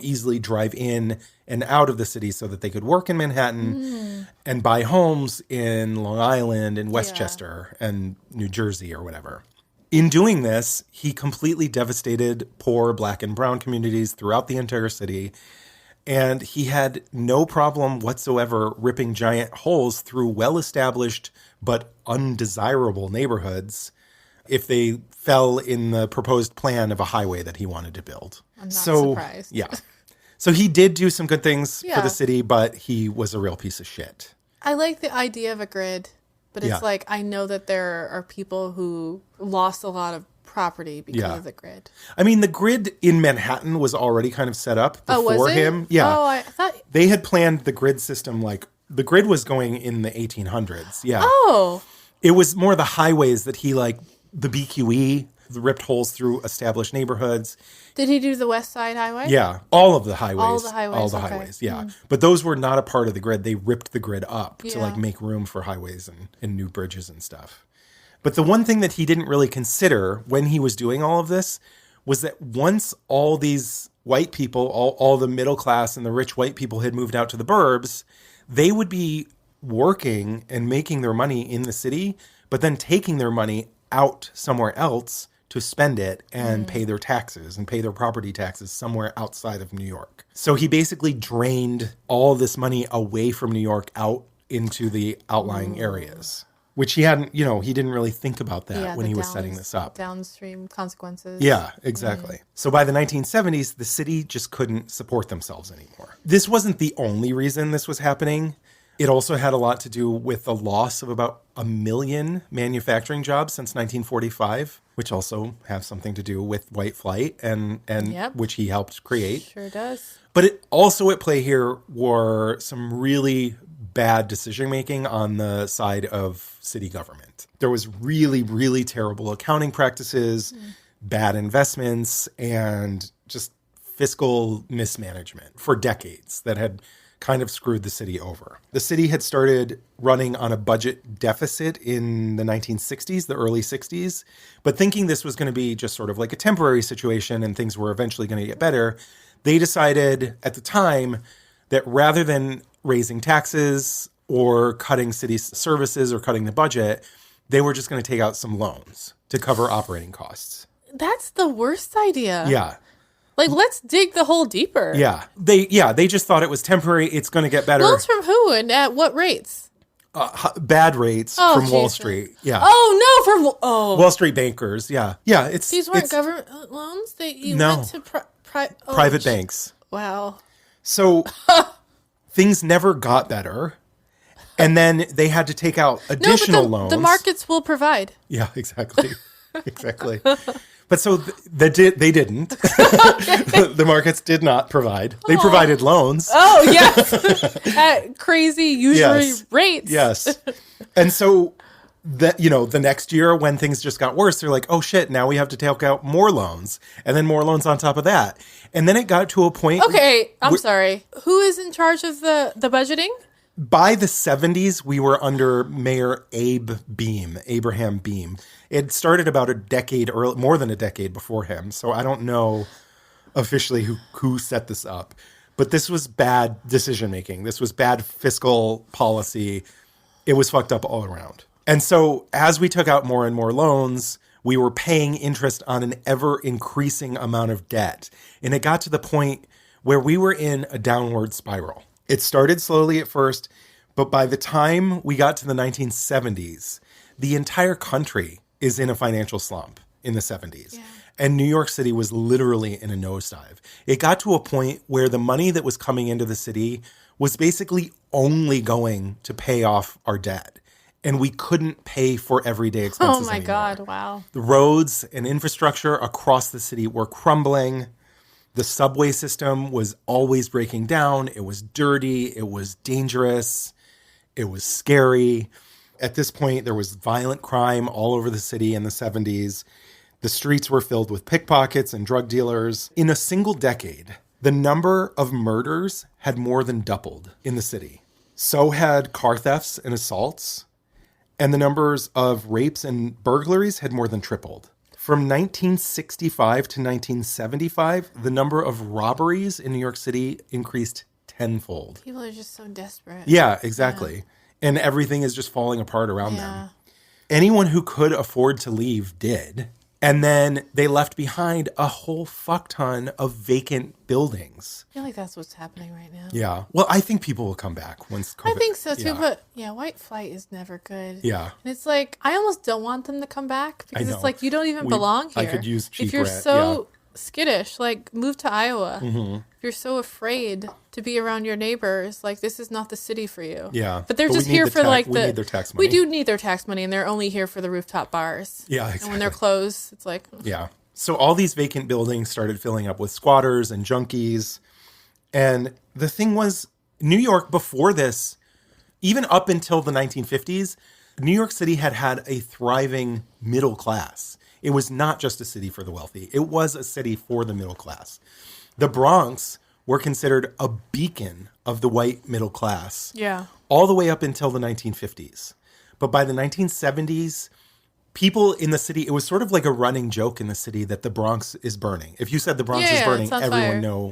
easily drive in and out of the city so that they could work in Manhattan and buy homes in Long Island and Westchester and New Jersey or whatever. In doing this, he completely devastated poor black and brown communities throughout the entire city. And he had no problem whatsoever ripping giant holes through well-established but undesirable neighborhoods if they fell in the proposed plan of a highway that he wanted to build. I'm not surprised. Yeah. So he did do some good things for Yeah. the city, but he was a real piece of shit. I like the idea of a grid, but it's Yeah. like I know that there are people who lost a lot of property because Yeah. of the grid. I mean, the grid in Manhattan was already kind of set up before Was it? him. Yeah. Oh, I thought. They had planned the grid system like the grid was going in the 1800s. Yeah. Oh, It was more the highways that he the BQE, the ripped holes through established neighborhoods. did he do the West Side Highway? Yeah. All of the highways. All the highways, All the okay. highways. Yeah. But those were not a part of the grid. They ripped the grid up to Yeah. make room for highways and new bridges and stuff. But the one thing that he didn't really consider when he was doing all of this was that once all these white people, all the middle class and the rich white people had moved out to the burbs, they would be working and making their money in the city, but then taking their money out somewhere else to spend it and pay their taxes and pay their property taxes somewhere outside of New York. So he basically drained all this money away from New York out into the outlying areas, which he hadn't, he didn't really think about that when the he was setting this up. Downstream consequences. Yeah, exactly. So by the 1970s, the city just couldn't support themselves anymore. This wasn't the only reason this was happening. It also had a lot to do with the loss of about 1 million manufacturing jobs since 1945, which also have something to do with white flight and Yep. which he helped create. Sure does. But it also at play here were some really bad decision-making on the side of city government. There was really, really terrible accounting practices, bad investments, and just fiscal mismanagement for decades that had kind of screwed the city over. The city had started running on a budget deficit in the 1960s, the early 60s, but thinking this was going to be just sort of like a temporary situation and things were eventually going to get better, they decided at the time that rather than raising taxes or cutting city services or cutting the budget, They were just going to take out some loans to cover operating costs. That's the worst idea. Yeah. Like, let's dig the hole deeper. Yeah. They just thought it was temporary. It's going to get better. Loans from who and at what rates? Bad rates from Wall Street. Yeah. Oh, no, Wall Street bankers. Yeah. Yeah. These weren't government loans? You went to private banks. Wow. So things never got better. And then they had to take out additional loans. The markets will provide. Yeah, exactly. Exactly. But so they didn't. The markets did not provide. They provided loans. Oh, yes. At crazy usury rates. Yes. And so the next year when things just got worse, they're like, oh shit, now we have to take out more loans and then more loans on top of that. And then it got to a point. Okay, I'm sorry. Who is in charge of the budgeting? By the 70s, we were under Mayor Abraham Beam. It started about a decade or more than a decade before him. So I don't know officially who set this up. But this was bad decision making. This was bad fiscal policy. It was fucked up all around. And so as we took out more and more loans, we were paying interest on an ever increasing amount of debt. And it got to the point where we were in a downward spiral. It started slowly at first, but by the time we got to the 1970s, the entire country is in a financial slump in the 70s. Yeah. And New York City was literally in a nosedive. It got to a point where the money that was coming into the city was basically only going to pay off our debt. And we couldn't pay for everyday expenses anymore. God, wow. The roads and infrastructure across the city were crumbling. The subway system was always breaking down. It was dirty. It was dangerous. It was scary. At this point, there was violent crime all over the city in the 70s. The streets were filled with pickpockets and drug dealers. In a single decade, the number of murders had more than doubled in the city. So had car thefts and assaults. And the numbers of rapes and burglaries had more than tripled. From 1965 to 1975, the number of robberies in New York City increased tenfold. People are just so desperate. Yeah, exactly. Yeah. And everything is just falling apart around them. Anyone who could afford to leave did. And then they left behind a whole fuck ton of vacant buildings. I feel like that's what's happening right now. Yeah. Well, I think people will come back once COVID. I think so too, but white flight is never good. Yeah. And it's like, I almost don't want them to come back because it's like, you don't even belong here. I could use cheap if you're rent, so skittish, like move to Iowa. Mm-hmm. If you're so afraid to be around your neighbors, like this is not the city for you. Yeah. But they're just here for we need their tax money. We do need their tax money, and they're only here for the rooftop bars. Yeah, exactly. And when they're closed, it's like... Yeah. So all these vacant buildings started filling up with squatters and junkies. And the thing was, New York before this, even up until the 1950s, New York City had a thriving middle class. It was not just a city for the wealthy. It was a city for the middle class. The Bronx were considered a beacon of the white middle class. Yeah. All the way up until the 1950s. But by the 1970s, people in the city, it was sort of like a running joke in the city that the Bronx is burning. If you said the Bronx is burning,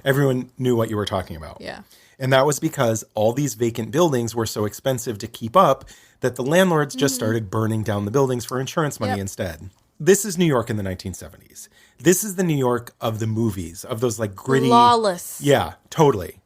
everyone knew what you were talking about. Yeah. And that was because all these vacant buildings were so expensive to keep up that the landlords just started burning down the buildings for insurance money instead. This is New York in the 1970s. This is the New York of the movies, of those like gritty... Lawless. Yeah, totally.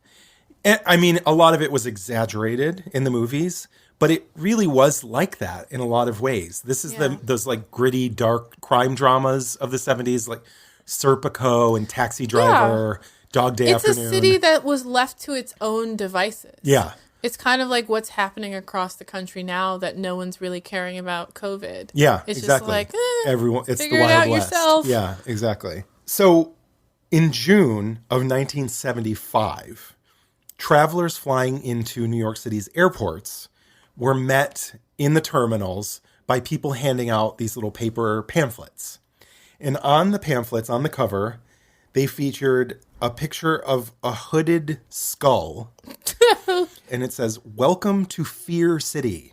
And, I mean, a lot of it was exaggerated in the movies, but it really was like that in a lot of ways. This is those like gritty, dark crime dramas of the 70s, like Serpico and Taxi Driver, Dog Day Afternoon. It's a city that was left to its own devices. Yeah. It's kind of like what's happening across the country now that no one's really caring about COVID. Yeah, it's exactly. Just like, everyone, it's figure the Wild it out West. Yourself. Yeah, exactly. So in June of 1975, travelers flying into New York City's airports were met in the terminals by people handing out these little paper pamphlets. And on the pamphlets, on the cover, they featured a picture of a hooded skull. And it says, "Welcome to Fear City,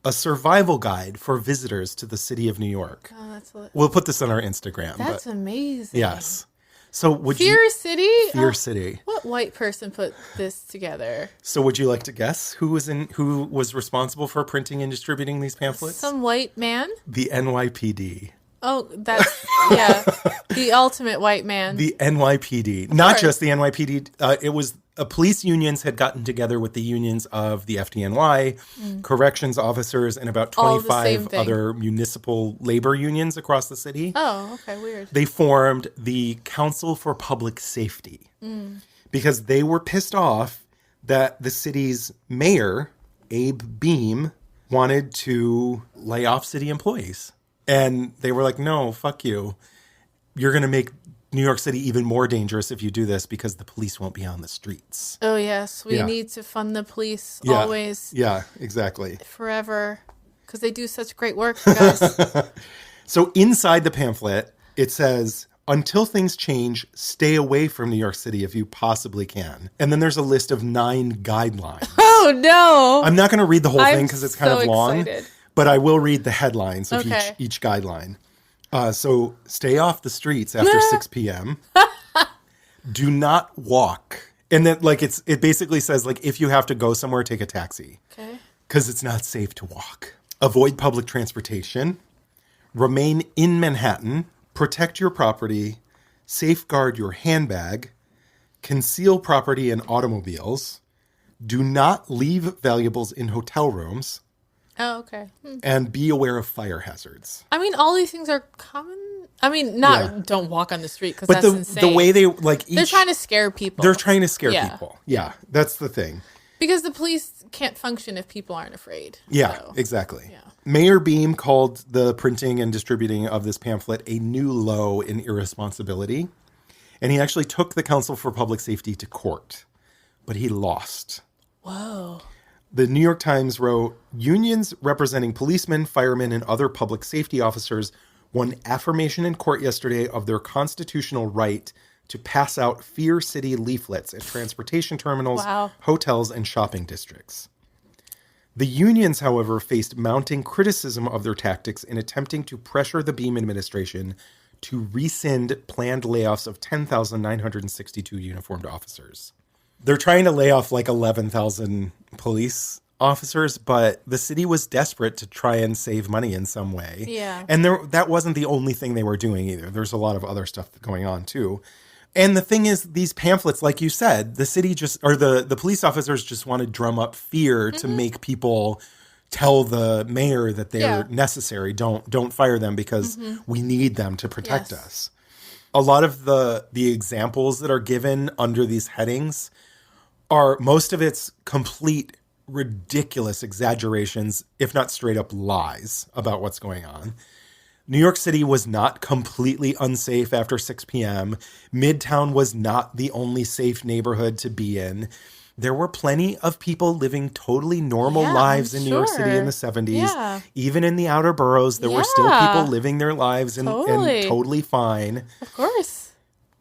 a survival guide for visitors to the city of New York." Oh, that's we'll put this on our Instagram. That's amazing. Yes. So would Fear City? Fear City. What white person put this together? So would you like to guess who was responsible for printing and distributing these pamphlets? Some white man? The NYPD. Oh, that's, yeah. The ultimate white man. The NYPD. Not just the NYPD. It was police unions had gotten together with the unions of the FDNY, corrections officers, and about 25 other municipal labor unions across the city. Oh, okay, weird. They formed the Council for Public Safety because they were pissed off that the city's mayor, Abe Beame, wanted to lay off city employees. And they were like, no, fuck you. You're going to make New York City even more dangerous if you do this because the police won't be on the streets. Oh, yes. We need to fund the police Yeah. always. Yeah, exactly. Forever. Because they do such great work, guys. So inside the pamphlet, it says, until things change, stay away from New York City if you possibly can. And then there's a list of 9 guidelines. Oh, no. I'm not going to read the whole thing because it's kind of long. Excited. But I will read the headlines of Okay. each guideline. So stay off the streets after 6 p.m. Do not walk. And then it basically says if you have to go somewhere, take a taxi. Okay. Because it's not safe to walk. Avoid public transportation. Remain in Manhattan. Protect your property. Safeguard your handbag. Conceal property in automobiles. Do not leave valuables in hotel rooms. Oh, okay. And be aware of fire hazards. I mean, all these things are common. I mean, don't walk on the street because But that's insane. the way they they're trying to scare people. They're trying to scare Yeah. people. Yeah, that's the thing. Because the police can't function if people aren't afraid. Yeah, So, exactly. yeah. Mayor Beame called the printing and distributing of this pamphlet a new low in irresponsibility. And he actually took the Council for Public Safety to court. But he lost. Whoa. The New York Times wrote, unions representing policemen, firemen, and other public safety officers won affirmation in court yesterday of their constitutional right to pass out Fear City leaflets at transportation terminals, hotels, and shopping districts. The unions, however, faced mounting criticism of their tactics in attempting to pressure the Beame administration to rescind planned layoffs of 10,962 uniformed officers. They're trying to lay off 11,000 police officers, but the city was desperate to try and save money in some way. Yeah. And that wasn't the only thing they were doing either. There's a lot of other stuff going on too. And the thing is, these pamphlets, like you said, the city the police officers just want to drum up fear to make people tell the mayor that they're necessary. Don't fire them because we need them to protect us. A lot of the examples that are given under these headings are, most of it's complete ridiculous exaggerations, if not straight up lies about what's going on. New York City was not completely unsafe after 6 p.m. Midtown was not the only safe neighborhood to be in. There were plenty of people living totally normal lives in New York City in the 70s. Yeah. Even in the outer boroughs, there were still people living their lives and totally fine. Of course.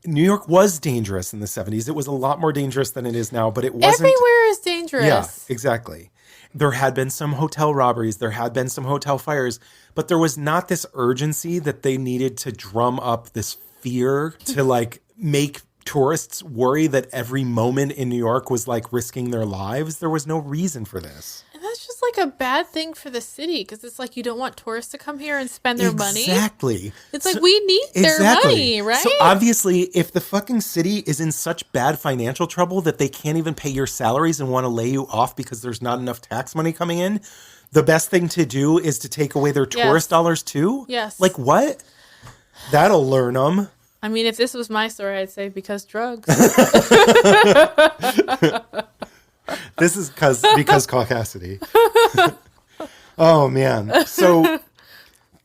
New York was dangerous in the 70s. It was a lot more dangerous than it is now, but it wasn't. Everywhere is dangerous. Yeah, exactly. There had been some hotel robberies. There had been some hotel fires, but there was not this urgency that they needed to drum up this fear to make tourists worry that every moment in New York was risking their lives. There was no reason for this. And that's just a bad thing for the city because it's you don't want tourists to come here and spend their money. Exactly. It's we need their money, right? So obviously, if the fucking city is in such bad financial trouble that they can't even pay your salaries and want to lay you off because there's not enough tax money coming in, the best thing to do is to take away their tourist dollars too? Yes. What? That'll learn them. I mean, if this was my story, I'd say because drugs. This is because caucasity. Oh, man. So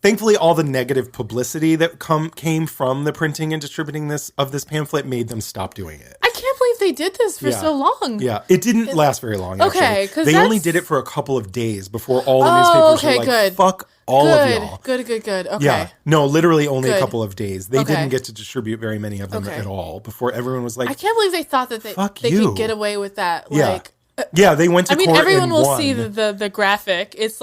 thankfully, all the negative publicity that came from the printing and distributing this pamphlet made them stop doing it. I can't believe they did this for so long. Yeah, it didn't last very long, actually. Okay, because they only did it for a couple of days before all the newspapers were good. fuck all of y'all. Good. Okay. Yeah, no, literally only Good. a couple of days. They didn't get to distribute very many of them at all before everyone was like, I can't believe they thought that they could get away with that. Yeah, they went to court and everyone will won. see the graphic. It's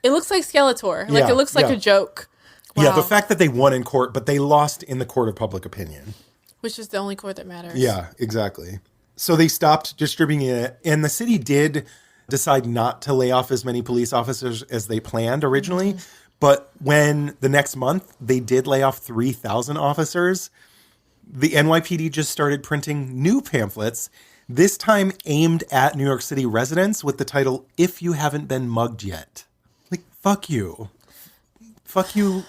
it looks like Skeletor. It looks like a joke. Yeah, the Wow. fact that they won in court, but they lost in the court of public opinion. Which is the only court that matters. Yeah, exactly. So they stopped distributing it, and the city did decide not to lay off as many police officers as they planned originally. But when the next month they did lay off 3,000 officers, the NYPD just started printing new pamphlets, this time aimed at New York City residents with the title, "If You Haven't Been Mugged Yet." Like, fuck you. Fuck you,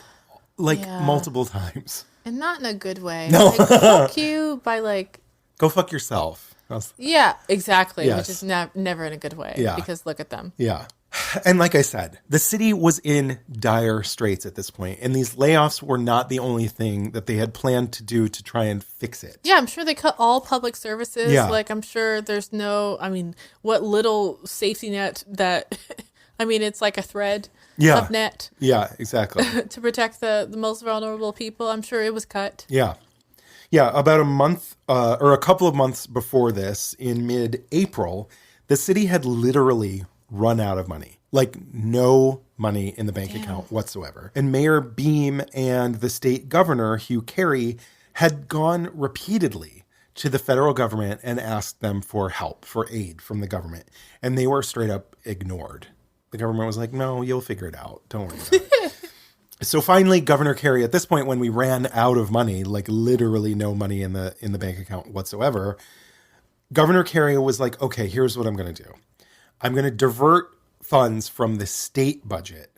like, multiple times. And not in a good way. No. Like, fuck you by like... Go fuck yourself. Yeah, exactly. Yes. Which is never in a good way. Yeah. Because look at them. Yeah. And like I said, the city was in dire straits at this point, and these layoffs were not the only thing that they had planned to do to try and fix it. Yeah, I'm sure they cut all public services. Yeah. Like, I'm sure there's no... I mean, what little safety net that... I mean, it's like a thread of net Yeah, exactly. to protect the most vulnerable people. I'm sure it was cut. Yeah. Yeah, about a month or a couple of months before this, in mid-April, the city had literally run out of money. Like, no money in the bank account whatsoever. And Mayor Beam and the state governor, Hugh Carey, had gone repeatedly to the federal government and asked them for help, for aid from the government. And they were straight up ignored. The government was like, no, you'll figure it out. Don't worry about it. So finally, Governor Carey, at this point, when we ran out of money, like literally no money in the bank account whatsoever, Governor Carey was like, okay, here's what I'm going to do. I'm going to divert funds from the state budget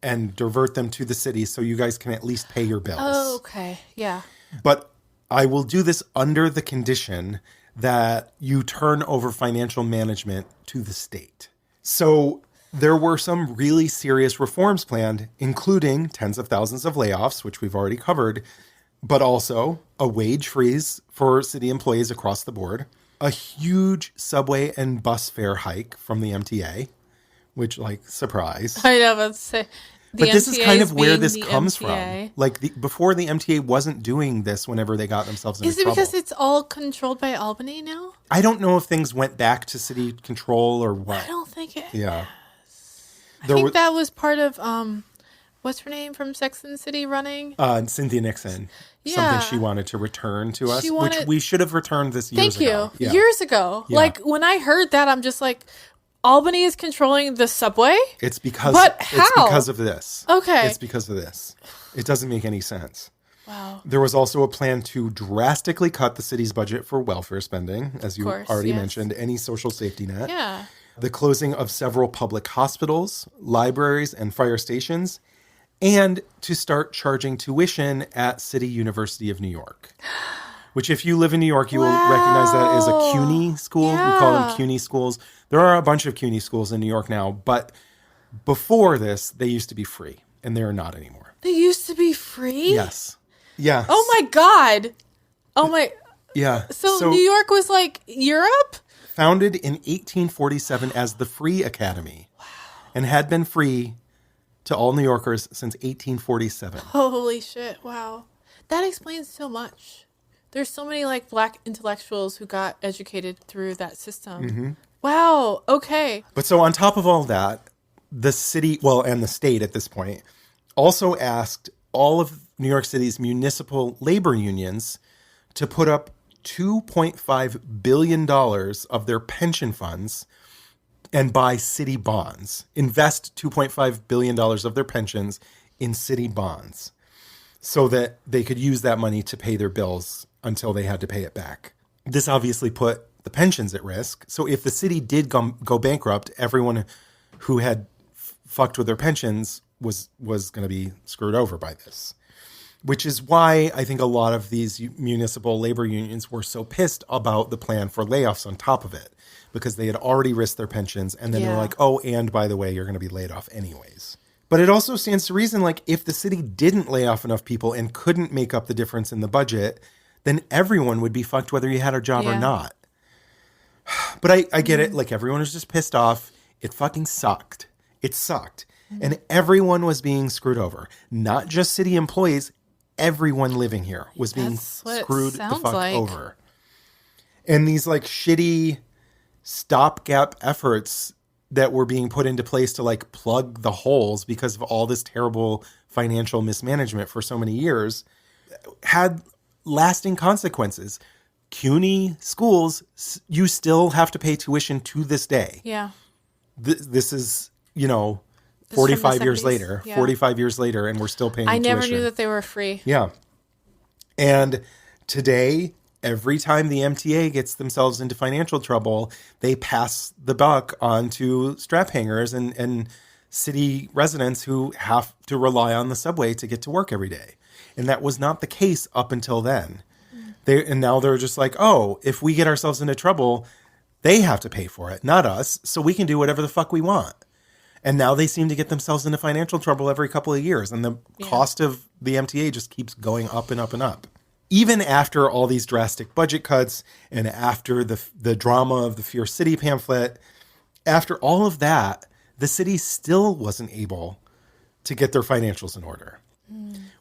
and divert them to the city so you guys can at least pay your bills. Oh, okay. Yeah. But I will do this under the condition that you turn over financial management to the state. So there were some really serious reforms planned, including tens of thousands of layoffs, which we've already covered, but also a wage freeze for city employees across the board, a huge subway and bus fare hike from the MTA, which, like, surprise. I know, let's say. But this is kind of where this comes MTA. from. Like, before the MTA wasn't doing this whenever they got themselves into trouble. Is it because it's all controlled by Albany now? I don't know if things went back to city control or what. I don't think it. Yeah. I think that was part of what's her name from Sex and the City running? Cynthia Nixon. Yeah. Something she wanted to return to us, She which wanted- we should have returned this years ago. Thank you. Yeah. Years ago. Yeah. Like, when I heard that, I'm just like, Albany is controlling the subway? It's because But it's how? because of this. Okay. It's because of this. It doesn't make any sense. Wow. There was also a plan to drastically cut the city's budget for welfare spending, as you course, already yes. mentioned, any social safety net. Yeah. The closing of several public hospitals, libraries, and fire stations, and to start charging tuition at City University of New York. Which, if you live in New York, you will recognize that as a CUNY school. We call them Yeah. CUNY schools. There are a bunch of CUNY schools in New York now, but before this, they used to be free, and they are not anymore. They used to be free? Yes. Yeah. Oh my God. Oh my. Yeah. So New York was like Europe? Founded in 1847 as the Free Academy. Wow. And had been free to all New Yorkers since 1847. Holy shit. Wow. That explains so much. There's so many like black intellectuals who got educated through that system. Mm-hmm. Wow. Okay. But so on top of all that, the city, well, and the state at this point, also asked all of New York City's municipal labor unions to put up $2.5 billion of their pension funds and buy city bonds, invest $2.5 billion of their pensions in city bonds so that they could use that money to pay their bills until they had to pay it back. This obviously put the pensions at risk. So if the city did go bankrupt, everyone who had fucked with their pensions was going to be screwed over by this. Which is why I think a lot of these municipal labor unions were so pissed about the plan for layoffs on top of it, because they had already risked their pensions. And then they're like, oh, and by the way, you're going to be laid off anyways. But it also stands to reason, like, if the city didn't lay off enough people and couldn't make up the difference in the budget, then everyone would be fucked whether you had a job or not. But I get it. Like, everyone was just pissed off. It fucking sucked. It sucked. And everyone was being screwed over. Not just city employees. Everyone living here was being screwed the fuck over. And these like shitty stopgap efforts that were being put into place to like plug the holes because of all this terrible financial mismanagement for so many years had lasting consequences. CUNY schools, you still have to pay tuition to this day. Yeah. This is, you know, This is 45 from the years 70s. later, Yeah. 45 years later, and we're still paying I never tuition. knew that they were free. Yeah. And today, every time the MTA gets themselves into financial trouble, they pass the buck on to strap hangers and city residents who have to rely on the subway to get to work every day. And that was not the case up until then. And now they're just like, oh, if we get ourselves into trouble, they have to pay for it, not us. So we can do whatever the fuck we want. And now they seem to get themselves into financial trouble every couple of years. And the cost of the MTA just keeps going up and up and up. Even after all these drastic budget cuts and after the drama of the Fear City pamphlet, after all of that, the city still wasn't able to get their financials in order.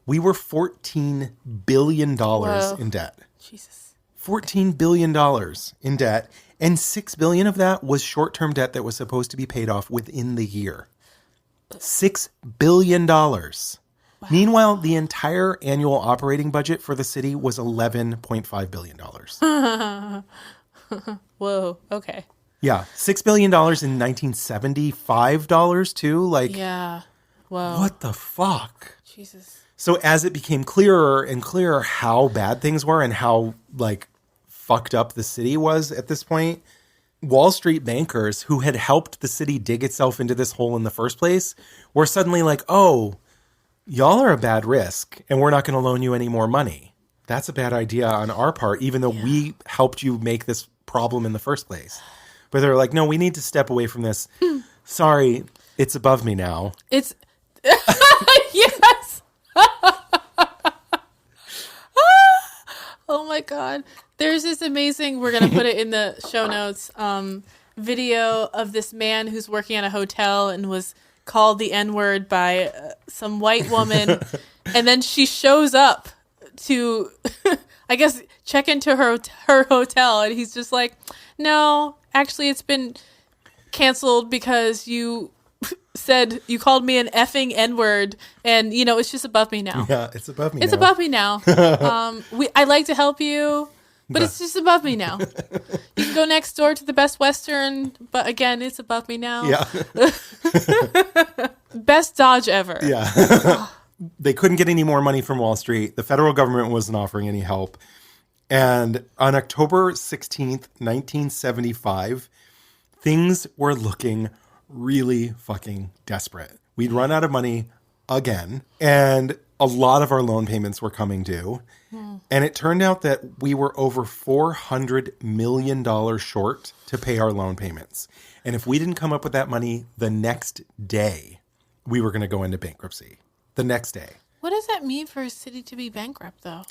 We were $14 billion in debt. Jesus. $14 billion in debt. And $6 billion of that was short-term debt that was supposed to be paid off within the year. $6 billion. Wow. Meanwhile, the entire annual operating budget for the city was $11.5 billion. Whoa. Okay. Yeah. $6 billion in 1975 dollars too. Like, Yeah. Whoa. what the fuck? Jesus. So as it became clearer and clearer how bad things were and how like fucked up the city was at this point, Wall Street bankers who had helped the city dig itself into this hole in the first place were suddenly like, oh, y'all are a bad risk and we're not going to loan you any more money. That's a bad idea on our part, even though we helped you make this problem in the first place. But they're like, no, we need to step away from this. Sorry, it's above me now. It's yes. Oh my God. There's this amazing, we're going to put it in the show notes, video of this man who's working at a hotel and was called the N-word by some white woman. And then she shows up to, I guess, check into her hotel. And he's just like, no, actually it's been canceled because you said you called me an effing N-word, and you know it's just above me now. Yeah, it's above me. It's now. above me now. I'd like to help you, but it's just above me now. You can go next door to the Best Western, but again, it's above me now. Yeah, Best dodge ever. yeah. They couldn't get any more money from Wall Street. The federal government wasn't offering any help. And on October 16th, 1975, things were looking really fucking desperate. We'd run out of money again, and a lot of our loan payments were coming due. And it turned out that we were over $400 million short to pay our loan payments. And if we didn't come up with that money the next day, we were going to go into bankruptcy. The next day. What does that mean for a city to be bankrupt, though?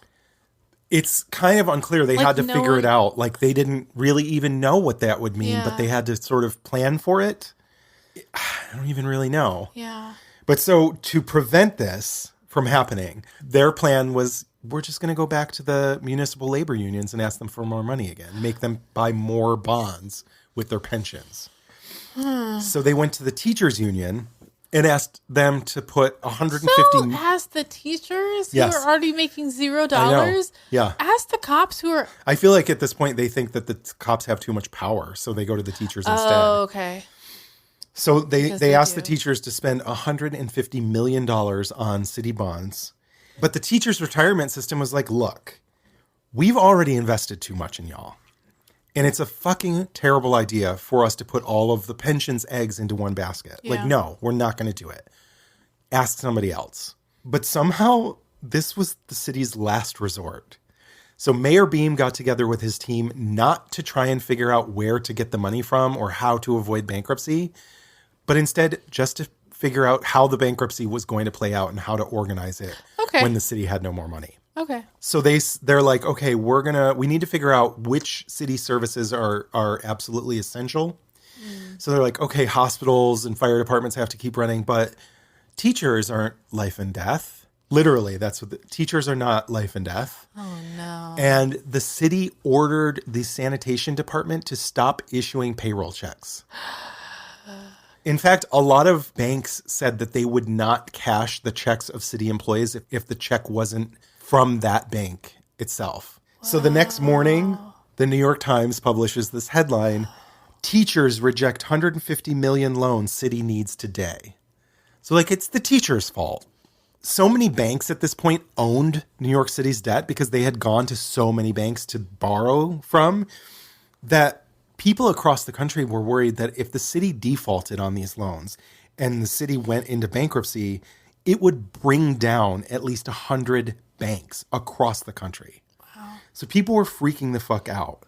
It's kind of unclear. They had to no figure it one- out. Like, they didn't really even know what that would mean, but Yeah. they had to sort of plan for it. I don't even really know. Yeah. But so to prevent this from happening, their plan was, we're just going to go back to the municipal labor unions and ask them for more money again, make them buy more bonds with their pensions. So they went to the teachers union and asked them to put 150. So ask the teachers Yes. who are already making $0. I know. Yeah. Ask the cops who are. I feel like at this point they think that the cops have too much power, so they go to the teachers instead. Oh, okay. So Because they they asked do. the teachers to spend $150 million on city bonds. But the teachers' retirement system was like, look, we've already invested too much in y'all. And it's a fucking terrible idea for us to put all of the pension's eggs into one basket. Yeah. Like, no, we're not going to do it. Ask somebody else. But somehow this was the city's last resort. So Mayor Beam got together with his team not to try and figure out where to get the money from or how to avoid bankruptcy, but instead just to figure out how the bankruptcy was going to play out and how to organize it Okay. when the city had no more money. Okay. So they're like, okay, we need to figure out which city services are absolutely essential. So they're like, okay, hospitals and fire departments have to keep running, but teachers aren't life and death. Literally, that's what teachers are not life and death. Oh, no. And the city ordered the sanitation department to stop issuing payroll checks. In fact, a lot of banks said that they would not cash the checks of city employees if the check wasn't from that bank itself. Wow. So the next morning, the New York Times publishes this headline, "Teachers reject 150 million loan city needs today." So it's the teachers' fault. So many banks at this point owned New York City's debt because they had gone to so many banks to borrow from that people across the country were worried that if the city defaulted on these loans and the city went into bankruptcy, it would bring down at least 100 banks across the country. Wow. So people were freaking the fuck out.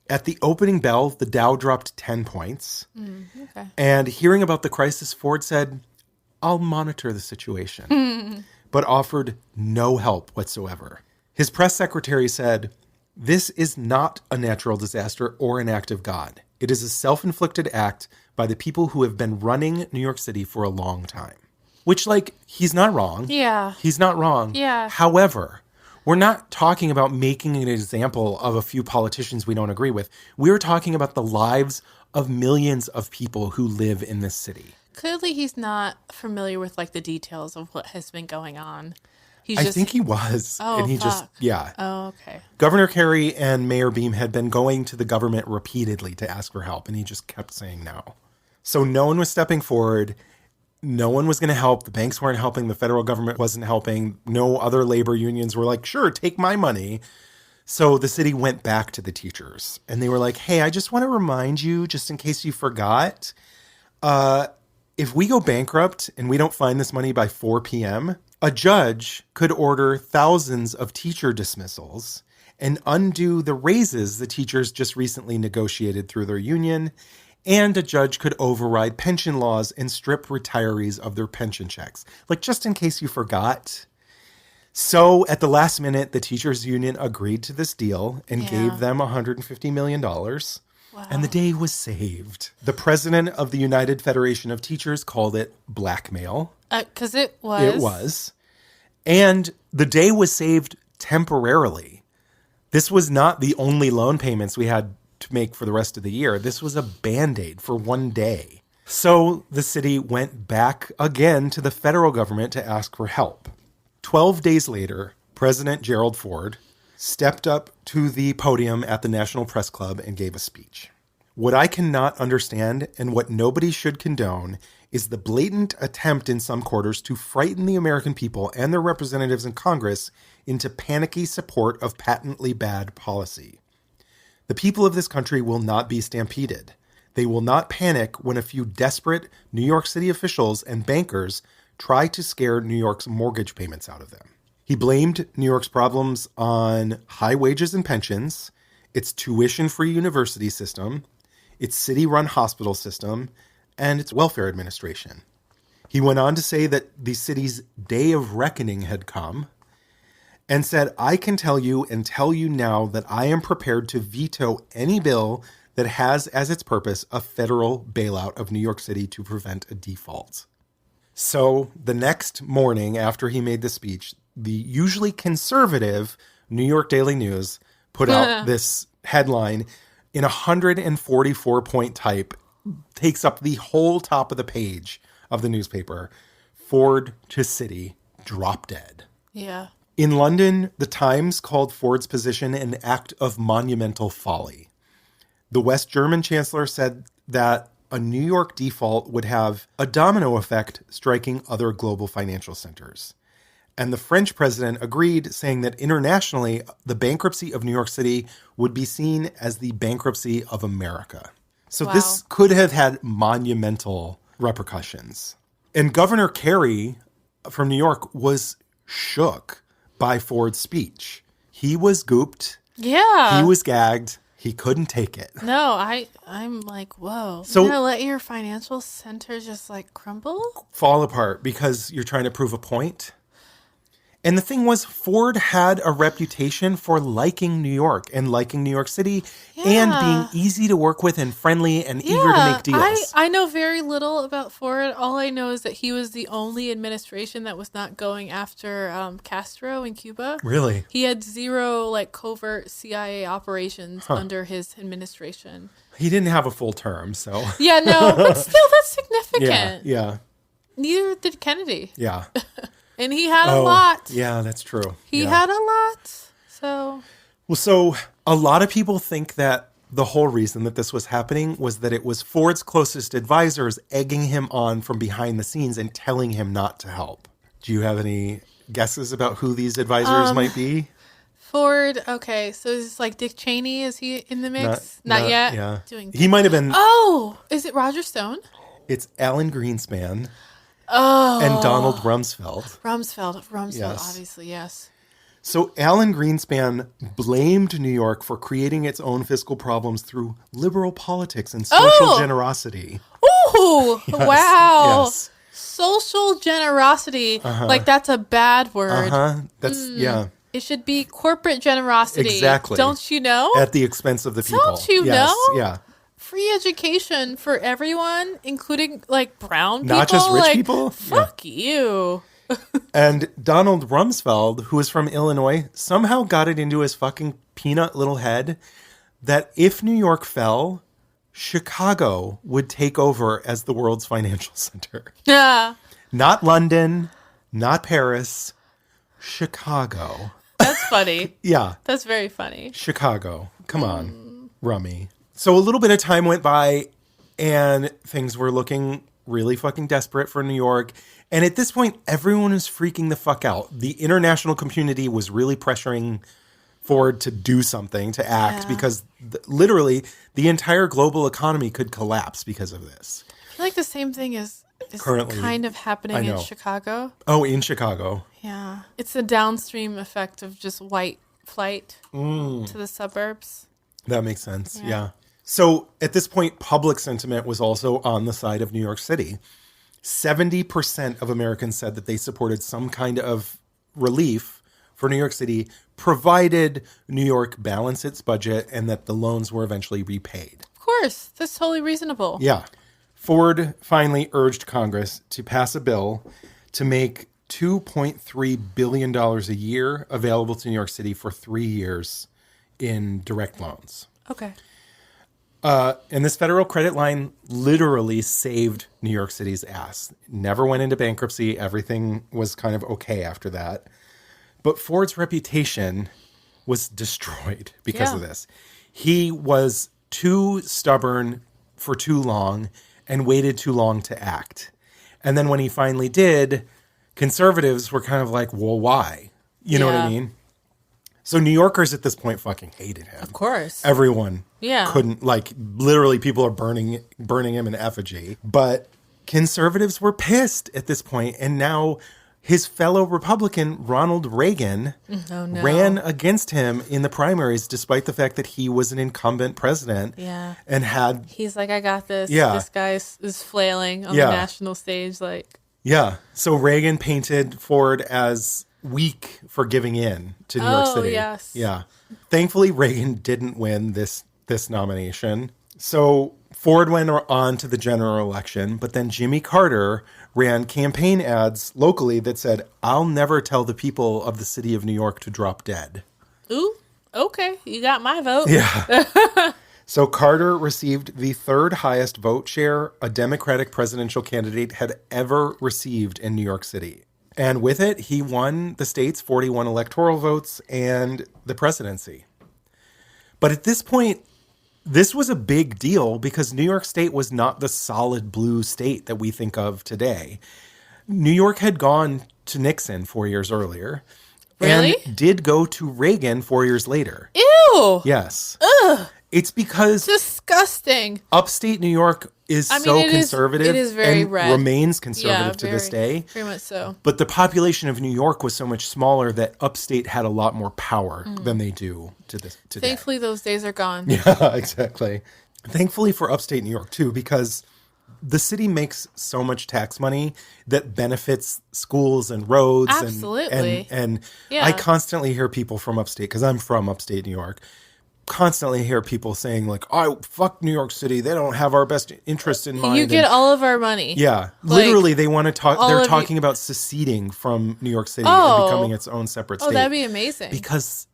At the opening bell, the Dow dropped 10 points. Okay. And hearing about the crisis, Ford said, "I'll monitor the situation," but offered no help whatsoever. His press secretary said, "This is not a natural disaster or an act of God. It is a self-inflicted act by the people who have been running New York City for a long time." Which, he's not wrong. Yeah. He's not wrong. Yeah. However, we're not talking about making an example of a few politicians we don't agree with. We're talking about the lives of millions of people who live in this city. Clearly, he's not familiar with the details of what has been going on. I think he was. Oh, and he fuck. Oh, okay. Governor Carey and Mayor Beam had been going to the government repeatedly to ask for help, and he just kept saying no. So no one was stepping forward. No one was going to help. The banks weren't helping. The federal government wasn't helping. No other labor unions were like, "Sure, take my money." So the city went back to the teachers, and they were like, "Hey, I just want to remind you, just in case you forgot, if we go bankrupt and we don't find this money by 4 p.m., a judge could order thousands of teacher dismissals and undo the raises the teachers just recently negotiated through their union, and a judge could override pension laws and strip retirees of their pension checks." Just in case you forgot. So at the last minute, the teachers union agreed to this deal and gave them $150 million. Wow. And the day was saved. The president of the United Federation of Teachers called it blackmail. Because it was. It was. And the day was saved temporarily. This was not the only loan payments we had to make for the rest of the year. This was a Band-Aid for one day. So the city went back again to the federal government to ask for help. 12 days later, President Gerald Ford stepped up to the podium at the National Press Club and gave a speech. "What I cannot understand and what nobody should condone is the blatant attempt in some quarters to frighten the American people and their representatives in Congress into panicky support of patently bad policy. The people of this country will not be stampeded. They will not panic when a few desperate New York City officials and bankers try to scare New York's mortgage payments out of them." He blamed New York's problems on high wages and pensions, its tuition-free university system, its city-run hospital system, and its welfare administration. He went on to say that the city's day of reckoning had come and said, "I can tell you and tell you now that I am prepared to veto any bill that has as its purpose a federal bailout of New York City to prevent a default." So the next morning after he made the speech, the usually conservative New York Daily News put out this headline in 144-point type, takes up the whole top of the page of the newspaper. "Ford to city, drop dead." Yeah. In London, the Times called Ford's position an act of monumental folly. The West German chancellor said that a New York default would have a domino effect striking other global financial centers. And the French president agreed, saying that internationally, the bankruptcy of New York City would be seen as the bankruptcy of America. So This could have had monumental repercussions. And Governor Carey from New York was shook by Ford's speech. He was gooped. Yeah. He was gagged. He couldn't take it. No, I'm like, whoa. So, you're going to let your financial center just crumble? Fall apart because you're trying to prove a point. And the thing was, Ford had a reputation for liking New York and liking New York City and being easy to work with and friendly and eager to make deals. I know very little about Ford. All I know is that he was the only administration that was not going after Castro in Cuba. Really? He had zero like covert CIA operations under his administration. He didn't have a full term, so. Yeah, no, but still, that's significant. Yeah. Neither did Kennedy. Yeah. And he had a lot. Yeah, that's true. He had a lot. So. Well, so a lot of people think that the whole reason that this was happening was that it was Ford's closest advisors egging him on from behind the scenes and telling him not to help. Do you have any guesses about who these advisors might be? Ford. Okay, so is this like Dick Cheney? Is he in the mix? Not yet. Yeah. Doing. He might have been. Oh, is it Roger Stone? It's Alan Greenspan. Oh. And Donald Rumsfeld. Rumsfeld, Yes. obviously, yes. So Alan Greenspan blamed New York for creating its own fiscal problems through liberal politics and social generosity. Ooh, Yes, wow. yes. Social generosity. Like that's a bad word. That's, It should be corporate generosity. Exactly. Don't you know? At the expense of the people. Don't you know? Yeah. Free education for everyone, including like brown people. Not just rich like, people? Fuck you. And Donald Rumsfeld, who is from Illinois, somehow got it into his fucking peanut little head that if New York fell, Chicago would take over as the world's financial center. Yeah. Not London, not Paris, Chicago. That's funny. Yeah. That's very funny. Chicago. Come on, Rummy. So a little bit of time went by and things were looking really fucking desperate for New York. And at this point, everyone was freaking the fuck out. The international community was really pressuring Ford to do something, to act, because literally the entire global economy could collapse because of this. I feel like the same thing is Currently, kind of happening in Chicago. Oh, in Chicago. Yeah. It's a downstream effect of just white flight to the suburbs. That makes sense. Yeah. So at this point, public sentiment was also on the side of New York City. 70% of Americans said that they supported some kind of relief for New York City, provided New York balanced its budget and that the loans were eventually repaid. Of course. That's totally reasonable. Yeah. Ford finally urged Congress to pass a bill to make $2.3 billion a year available to New York City for 3 years in direct loans. Okay. And this federal credit line literally saved New York City's ass. Never went into bankruptcy. Everything was kind of okay after that. But Ford's reputation was destroyed because of this. He was too stubborn for too long and waited too long to act. And then when he finally did, conservatives were kind of like, well, why? You know what I mean? So New Yorkers at this point fucking hated him. Of course. Everyone Yeah. couldn't, like, literally people are burning him in effigy. But conservatives were pissed at this point, and now his fellow Republican, Ronald Reagan, ran against him in the primaries, despite the fact that he was an incumbent president. Yeah. And had... He's like, I got this. Yeah. This guy is flailing on the national stage. Like, Yeah. So Reagan painted Ford as weak for giving in to New York City. Yes. Yeah. Thankfully, Reagan didn't win this nomination. So Ford went on to the general election, but then Jimmy Carter ran campaign ads locally that said, "I'll never tell the people of the city of New York to drop dead." ooh, okay, you got my vote. Yeah. So Carter received the third highest vote share a Democratic presidential candidate had ever received in New York City. And with it, he won the state's 41 electoral votes and the presidency. But at this point, this was a big deal because New York State was not the solid blue state that we think of today. New York had gone to Nixon 4 years earlier. Really? And did go to Reagan 4 years later. Ew. Yes. Ugh. It's because Disgusting. upstate New York is conservative it is very and red. remains conservative to this day. Very much so. But the population of New York was so much smaller that upstate had a lot more power than they do today. Thankfully, those days are gone. Yeah, exactly. Thankfully for upstate New York, too, because the city makes so much tax money that benefits schools and roads. Absolutely. And Yeah. I constantly hear people from upstate, because I'm from upstate New York, constantly hear people saying like, oh, fuck New York City. They don't have our best interest in mind. You get all of our money. Yeah. Like, literally, they want to talk. all They're of talking about seceding from New York City Oh. and becoming its own separate state. Oh, that'd be amazing. Because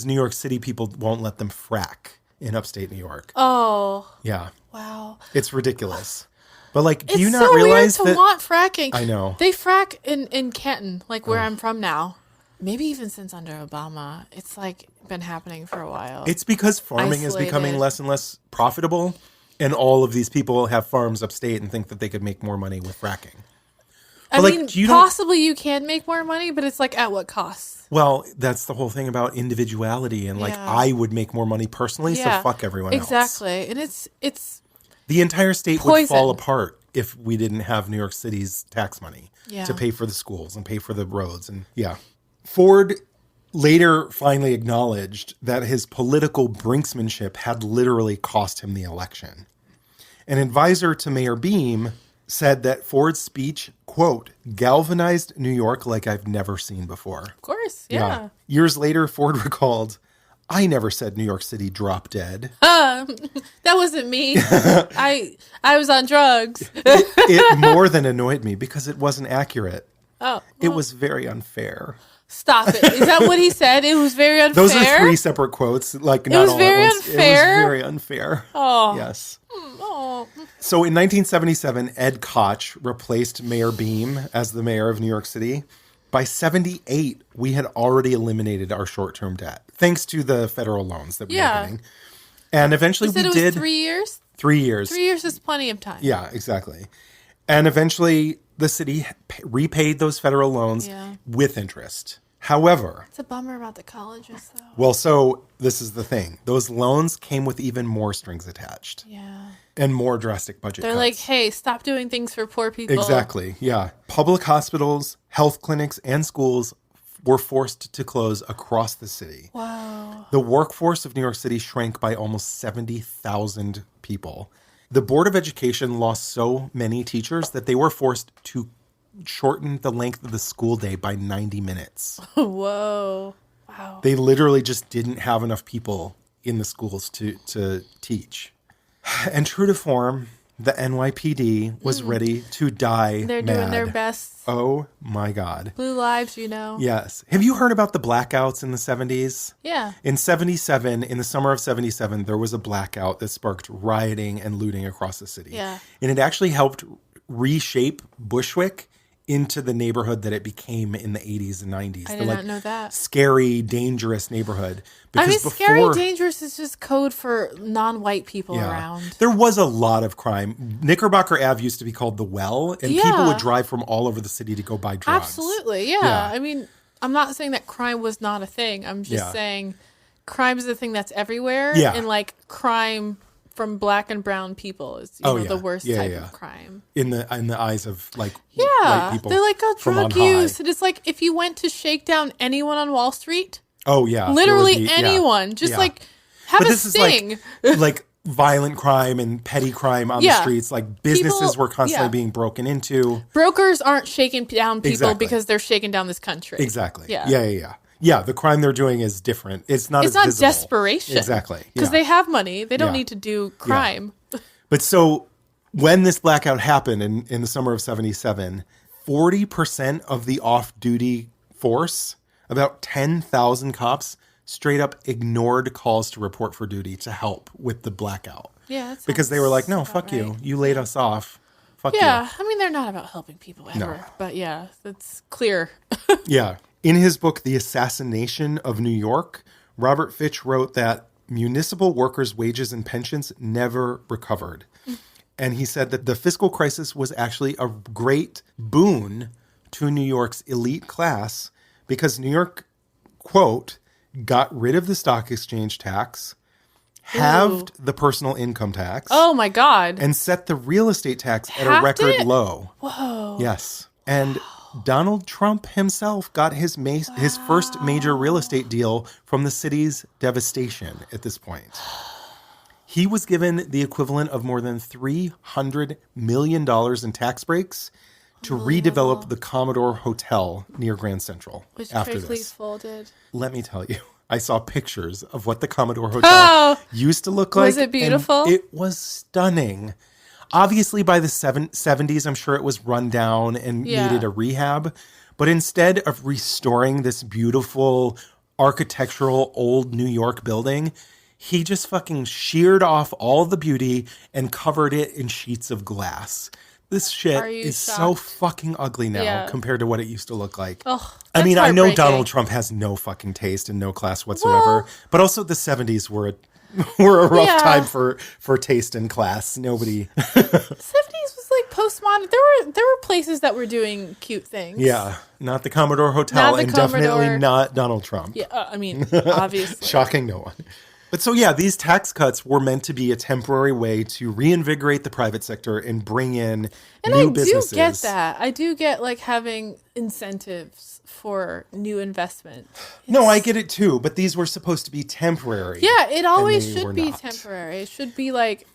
New York City people won't let them frack in upstate New York. Oh, Yeah. wow. It's ridiculous. But like, do It's you so not realize weird to that? want fracking. I know. They frack in Canton, like where I'm from now. Maybe even since under Obama. It's like been happening for a while. It's because farming is becoming Isolated. less and less profitable, and all of these people have farms upstate and think that they could make more money with fracking. I like, mean, you don't- possibly you can make more money, but it's like at what cost? Well, that's the whole thing about individuality, and like, Yeah. I would make more money personally, so fuck everyone else. Exactly. And it's The entire state would Poison. fall apart if we didn't have New York City's tax money Yeah. to pay for the schools and pay for the roads. And Ford later finally acknowledged that his political brinksmanship had literally cost him the election. An advisor to Mayor Beam said that Ford's speech, quote, galvanized New York like I've never seen before. of course, yeah. Years later, Ford recalled, I never said New York City drop dead. That wasn't me. I was on drugs. It more than annoyed me because it wasn't accurate. Oh, It was very unfair. stop it. Is that what he said? It was very unfair. Those are three separate quotes. Like, not was all very at once. It unfair? was very unfair. Oh. Yes. Oh. So in 1977, Ed Koch replaced Mayor Beam as the mayor of New York City. By 78, we had already eliminated our short-term debt, thanks to the federal loans that we were getting. And eventually You said we it was did 3 years? 3 years. 3 years is plenty of time. Yeah, exactly. And eventually the city repaid those federal loans with interest. However, It's a bummer about the colleges, though. well, so this is the thing. Those loans came with even more strings attached Yeah. and more drastic budget They're cuts. like, hey, stop doing things for poor people. Exactly, yeah. Public hospitals, health clinics, and schools were forced to close across the city. Wow. The workforce of New York City shrank by almost 70,000 people. The Board of Education lost so many teachers that they were forced to shorten the length of the school day by 90 minutes. Whoa. Wow. They literally just didn't have enough people in the schools to teach. And true to form, the NYPD was ready to die They're mad. doing their best. Oh my God. Blue lives, you know. Yes. Have you heard about the blackouts in the 70s? Yeah. In 77, in the summer of 77, there was a blackout that sparked rioting and looting across the city. Yeah. And it actually helped reshape Bushwick into the neighborhood that it became in the 80s and 90s. I The, did not know that. Scary, dangerous neighborhood. I mean, Because scary, before- dangerous is just code for non-white people Yeah. around. There was a lot of crime. Knickerbocker Ave used to be called the Well, and people Yeah. would drive from all over the city to go buy drugs. Absolutely, yeah. Yeah. I mean, I'm not saying that crime was not a thing. I'm just Yeah. saying crime is a thing that's everywhere. Yeah. And like crime from black and brown people is you know, the worst type of crime. In the eyes of like Yeah. white people. They're like, oh, from on drug use. high. And it's like if you went to shake down anyone on Wall Street, Oh yeah, there would literally be- yeah. anyone, just Yeah. like have But a this is sting. like violent crime and petty crime on the Yeah. streets. Like businesses People- were constantly yeah. being broken into. Brokers aren't shaking down people Exactly. because they're shaking down this country. Exactly. Yeah. Yeah. Yeah, the crime they're doing is different. It's not It's as not visible. desperation. Exactly. Because yeah. they have money. They don't Yeah. need to do crime. But so when this blackout happened in the summer of 77, 40% of the off-duty force, about 10,000 cops, straight up ignored calls to report for duty to help with the blackout. Yeah. that Because they were like, no, sounds fuck about you. right. You laid us off. Fuck Yeah. I mean, they're not about helping people ever. No. But yeah, that's clear. you. Yeah. In his book, The Assassination of New York, Robert Fitch wrote that municipal workers' wages and pensions never recovered. And he said that the fiscal crisis was actually a great boon to New York's elite class because New York, quote, got rid of the stock exchange tax, halved the personal income tax, Oh my God. and set the real estate tax at a Halved record it? low. Whoa. Yes. And Donald Trump himself got his first major real estate deal from the city's devastation at this point. He was given the equivalent of more than $300 million in tax breaks to redevelop the Commodore Hotel near Grand Central. Which after quickly this. folded. Let me tell you, I saw pictures of what the Commodore Hotel used to look like. Was it beautiful? And it was stunning. Obviously, by the 70s, I'm sure it was run down and needed a rehab. But instead of restoring this beautiful architectural old New York building, he just fucking sheared off all the beauty and covered it in sheets of glass. This shit is so fucking ugly now compared to what it used to look like. Oh, I mean, I know Donald Trump has no fucking taste and no class whatsoever, but also the 70s were a rough time for taste and class. Nobody. 70s was like postmodern. There were places that were doing cute things. Yeah, not the Commodore Hotel and definitely not Donald Trump. Yeah, I mean, obviously. Shocking no one. But so, yeah, these tax cuts were meant to be a temporary way to reinvigorate the private sector and bring in new businesses. And I do get that. I do get like having incentives for new investment. No, I get it too. But these were supposed to be temporary. Yeah, it always should be temporary. It should be like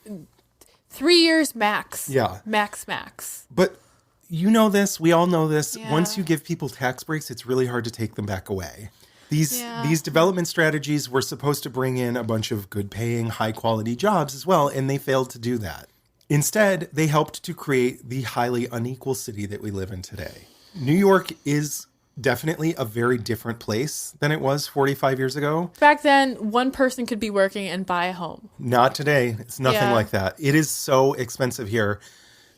3 years max. Yeah. Max. But you know this. We all know this. Yeah. Once you give people tax breaks, it's really hard to take them back away. These development strategies were supposed to bring in a bunch of good-paying, high-quality jobs as well, and they failed to do that. Instead, they helped to create the highly unequal city that we live in today. New York is definitely a very different place than it was 45 years ago. Back then, one person could be working and buy a home. Not today. It's nothing like that. It is so expensive here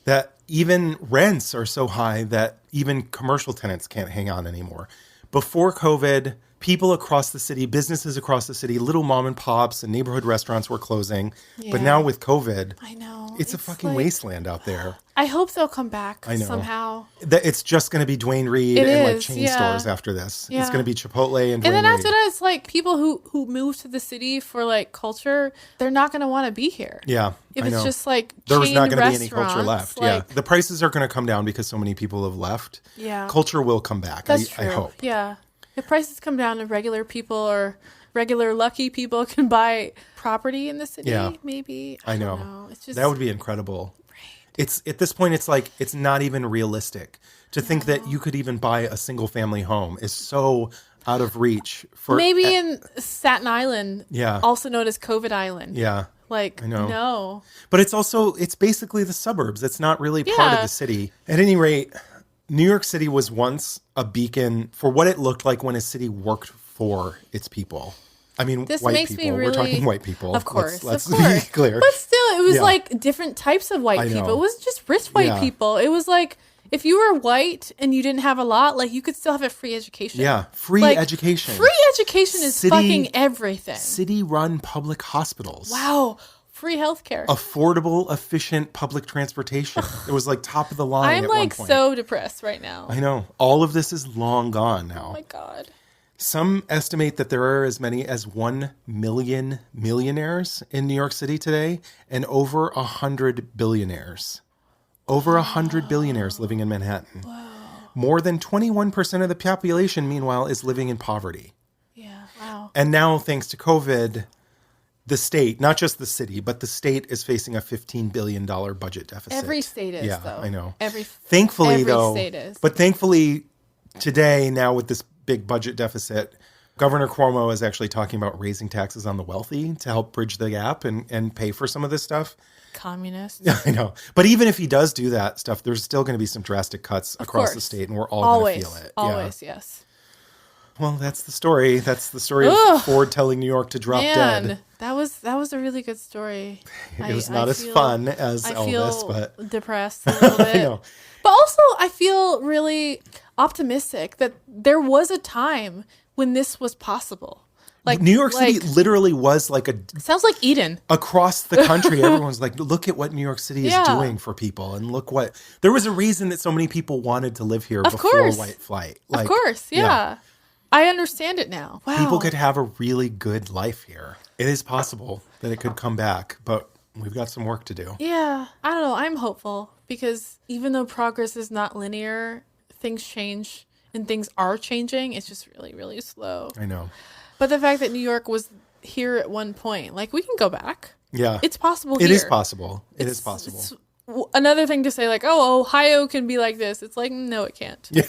that even rents are so high that even commercial tenants can't hang on anymore. Before COVID, people across the city, businesses across the city, little mom and pops and neighborhood restaurants were closing. Yeah. But now with COVID, I know it's a fucking wasteland out there. I hope they'll come back somehow. It's just going to be Duane Reade and like chain stores after this. Yeah. It's going to be Chipotle and Duane then after Reade. that, it's like people who move to the city for like culture, they're not going to want to be here. Yeah, if it's just like there was not going to be any culture left. Like, the prices are going to come down because so many people have left. Yeah, culture will come back. That's true. I hope. Yeah. If prices come down and regular people or regular lucky people can buy property in the city, maybe. I don't know. It's just, that would be incredible. Right. It's at this point, it's like it's not even realistic to think that you could even buy a single family home is so out of reach. For maybe in Staten Island, also known as COVID Island. Yeah. Like, I know. No. But it's basically the suburbs. It's not really part of the city. At any rate, New York City was once a beacon for what it looked like when a city worked for its people. I mean, this white makes people. Me really, we're talking white people. Of course. Let's be clear. But still, it was like different types of white people. It wasn't just rich white people. It was like, if you were white and you didn't have a lot, like you could still have a free education. Yeah, free education. Free education is fucking everything. City-run public hospitals. Wow. Free healthcare. Affordable, efficient public transportation. It was like top of the line at one point. I'm like so depressed right now. I know. All of this is long gone now. Oh my God. Some estimate that there are as many as 1 million millionaires in New York City today and over 100 billionaires. Over 100 billionaires living in Manhattan. Wow. More than 21% of the population, meanwhile, is living in poverty. Yeah, wow. And now, thanks to COVID, the state, not just the city, but the state is facing a $15 billion budget deficit. Every state is, though. I know. Thankfully, state is. But thankfully, today, now with this big budget deficit, Governor Cuomo is actually talking about raising taxes on the wealthy to help bridge the gap and pay for some of this stuff. Communist. I know. But even if he does do that stuff, there's still going to be some drastic cuts across the state, and we're all going to feel it. Always, yes. Well, that's the story. That's the story of Ford telling New York to drop dead. That was a really good story. It was not as fun as Elvis, but depressed a little bit. I know. But also, I feel really optimistic that there was a time when this was possible. Like New York City literally was like sounds like Eden. Across the country, everyone's like, look at what New York City is doing for people. And look what, there was a reason that so many people wanted to live here before white flight. Of course, yeah. I understand it now. Wow. People could have a really good life here. It is possible that it could come back, but we've got some work to do. Yeah. I don't know. I'm hopeful because even though progress is not linear, things change and things are changing. It's just really, really slow. I know. But the fact that New York was here at one point. Like, we can go back. Yeah. It's possible It here. is possible. It is possible. It's another thing to say, like, oh, Ohio can be like this. It's like, no, it can't. Yeah.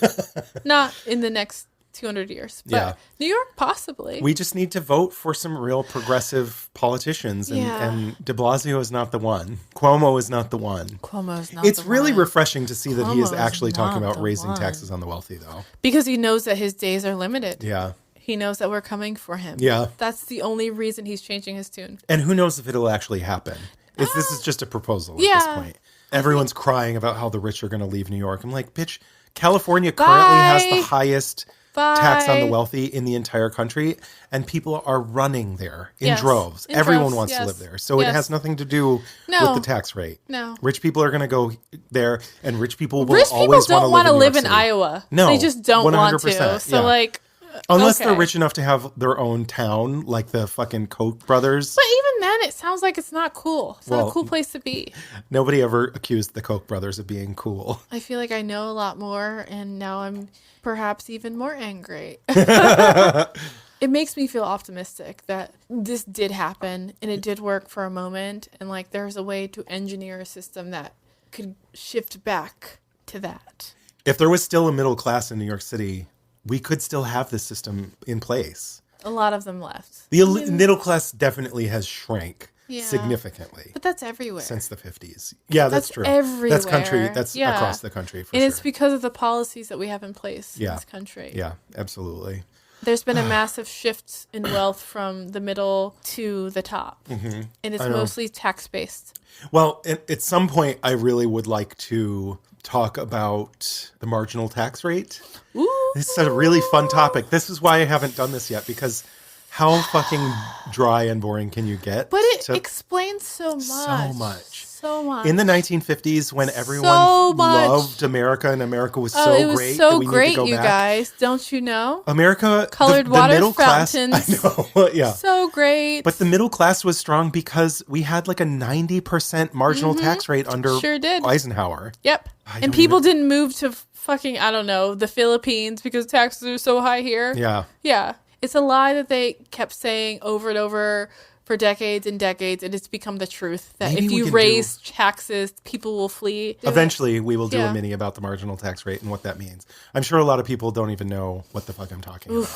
Not in the next 200 years. But New York, possibly. We just need to vote for some real progressive politicians. And de Blasio is not the one. Cuomo is not the one. Cuomo's not It's the really one. refreshing to see that he is Cuomo's actually talking not about the raising one. taxes on the wealthy, though. Because he knows that his days are limited. Yeah. He knows that we're coming for him. Yeah. That's the only reason he's changing his tune. And who knows if it'll actually happen. This is just a proposal at this point. Everyone's crying about how the rich are going to leave New York. I'm like, bitch, California currently has the highest tax on the wealthy in the entire country, and people are running there in droves. Everyone wants to live there. So it has nothing to do with the tax rate. No. Rich people are going to go there, and rich people will Rich always people don't want to live in City. Iowa. No, they just don't want to. 100%, So, yeah. like, unless okay. they're rich enough to have their own town, like the fucking Koch brothers. But even then, it sounds like it's not cool. It's not Well, a cool place to be. Nobody ever accused the Koch brothers of being cool. I feel like I know a lot more, and now I'm perhaps even more angry. It makes me feel optimistic that this did happen, and it did work for a moment, and like there's a way to engineer a system that could shift back to that. If there was still a middle class in New York City, we could still have this system in place. A lot of them left. The middle class definitely has shrank significantly. But that's everywhere. Since the 50s. Yeah, that's true. Everywhere. That's country. That's across the country for and sure. it's because of the policies that we have in place in this country. Yeah, absolutely. There's been a massive shift in wealth from the middle to the top. Mm-hmm. And it's mostly tax-based. Well, at some point, I really would like to talk about the marginal tax rate. Ooh. This is a really fun topic. This is why I haven't done this yet, because how fucking dry and boring can you get? But it explains so much. So much. So much. In the 1950s, when everyone loved America and America was so it was great, so that we great, need to go you back. guys. Don't you know? America, Colored the water middle fountains. Class, I know, yeah. So great. But the middle class was strong because we had like a 90% marginal tax rate under Eisenhower. Yep. And people didn't move to fucking, I don't know, the Philippines because taxes are so high here. Yeah. Yeah. It's a lie that they kept saying over and over for decades and decades, and it's become the truth that Maybe if you raise taxes, people will flee. Eventually, we will do a mini about the marginal tax rate and what that means. I'm sure a lot of people don't even know what the fuck I'm talking about.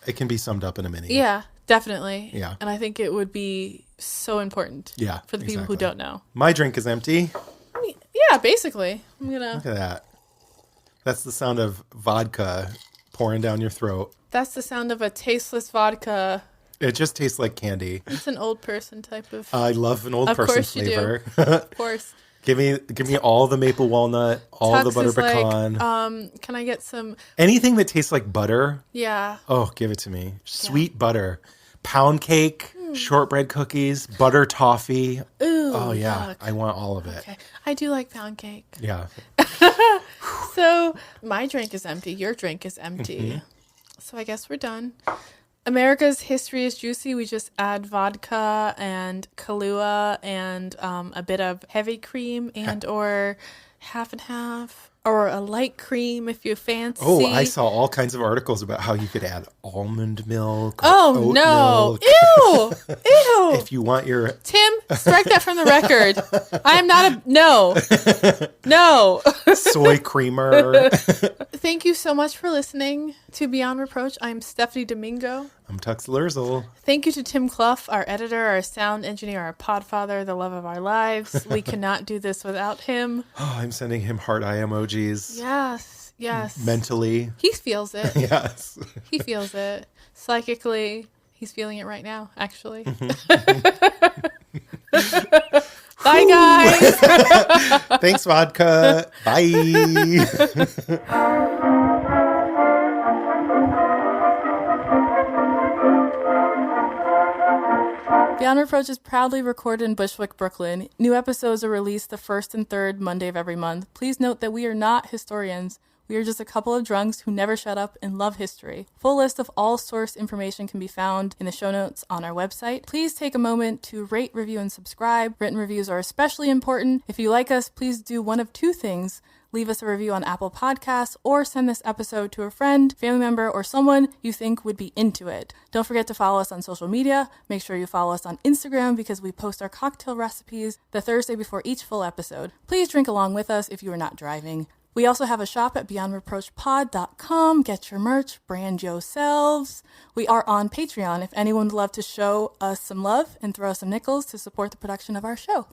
It can be summed up in a mini. Yeah, definitely. Yeah. And I think it would be so important for the people who don't know. My drink is empty. I mean, yeah, basically. Look at that. That's the sound of vodka pouring down your throat. That's the sound of a tasteless vodka. It just tastes like candy. It's an old person type of. I love an old person course you flavor. do. Of course. Give me all the maple walnut, all Tux the butter is pecan. like, can I get some? Anything that tastes like butter. Yeah. Oh, give it to me. Sweet butter, pound cake, shortbread cookies, butter toffee. Ooh. Oh yeah, yuck. I want all of it. Okay. I do like pound cake. Yeah. So my drink is empty. Your drink is empty. So I guess we're done. America's history is juicy. We just add vodka and Kahlua and a bit of heavy cream and or half and half or a light cream if you fancy. Oh, I saw all kinds of articles about how you could add almond milk. Or Oh oat no! milk. Ew! Ew! If you want your Tim, strike that from the record. I am not a no. soy creamer. Thank you so much for listening to Beyond Reproach. I'm Stephanie Domingo. I'm Tux Lurzel. Thank you to Tim Clough, our editor, our sound engineer, our podfather, the love of our lives. We cannot do this without him. Oh, I'm sending him heart eye emojis. Yes. Mentally. He feels it. Yes. He feels it. Psychically, he's feeling it right now, actually. Bye, guys. Thanks, vodka. Bye. Beyond Reproach is proudly recorded in Bushwick, Brooklyn. New episodes are released the first and third Monday of every month. Please note that we are not historians. We are just a couple of drunks who never shut up and love history. Full list of all source information can be found in the show notes on our website. Please take a moment to rate, review, and subscribe. Written reviews are especially important. If you like us, please do one of two things. Leave us a review on Apple Podcasts or send this episode to a friend, family member, or someone you think would be into it. Don't forget to follow us on social media. Make sure you follow us on Instagram because we post our cocktail recipes the Thursday before each full episode. Please drink along with us if you are not driving. We also have a shop at beyondreproachpod.com. Get your merch, brand yourselves. We are on Patreon if anyone would love to show us some love and throw us some nickels to support the production of our show.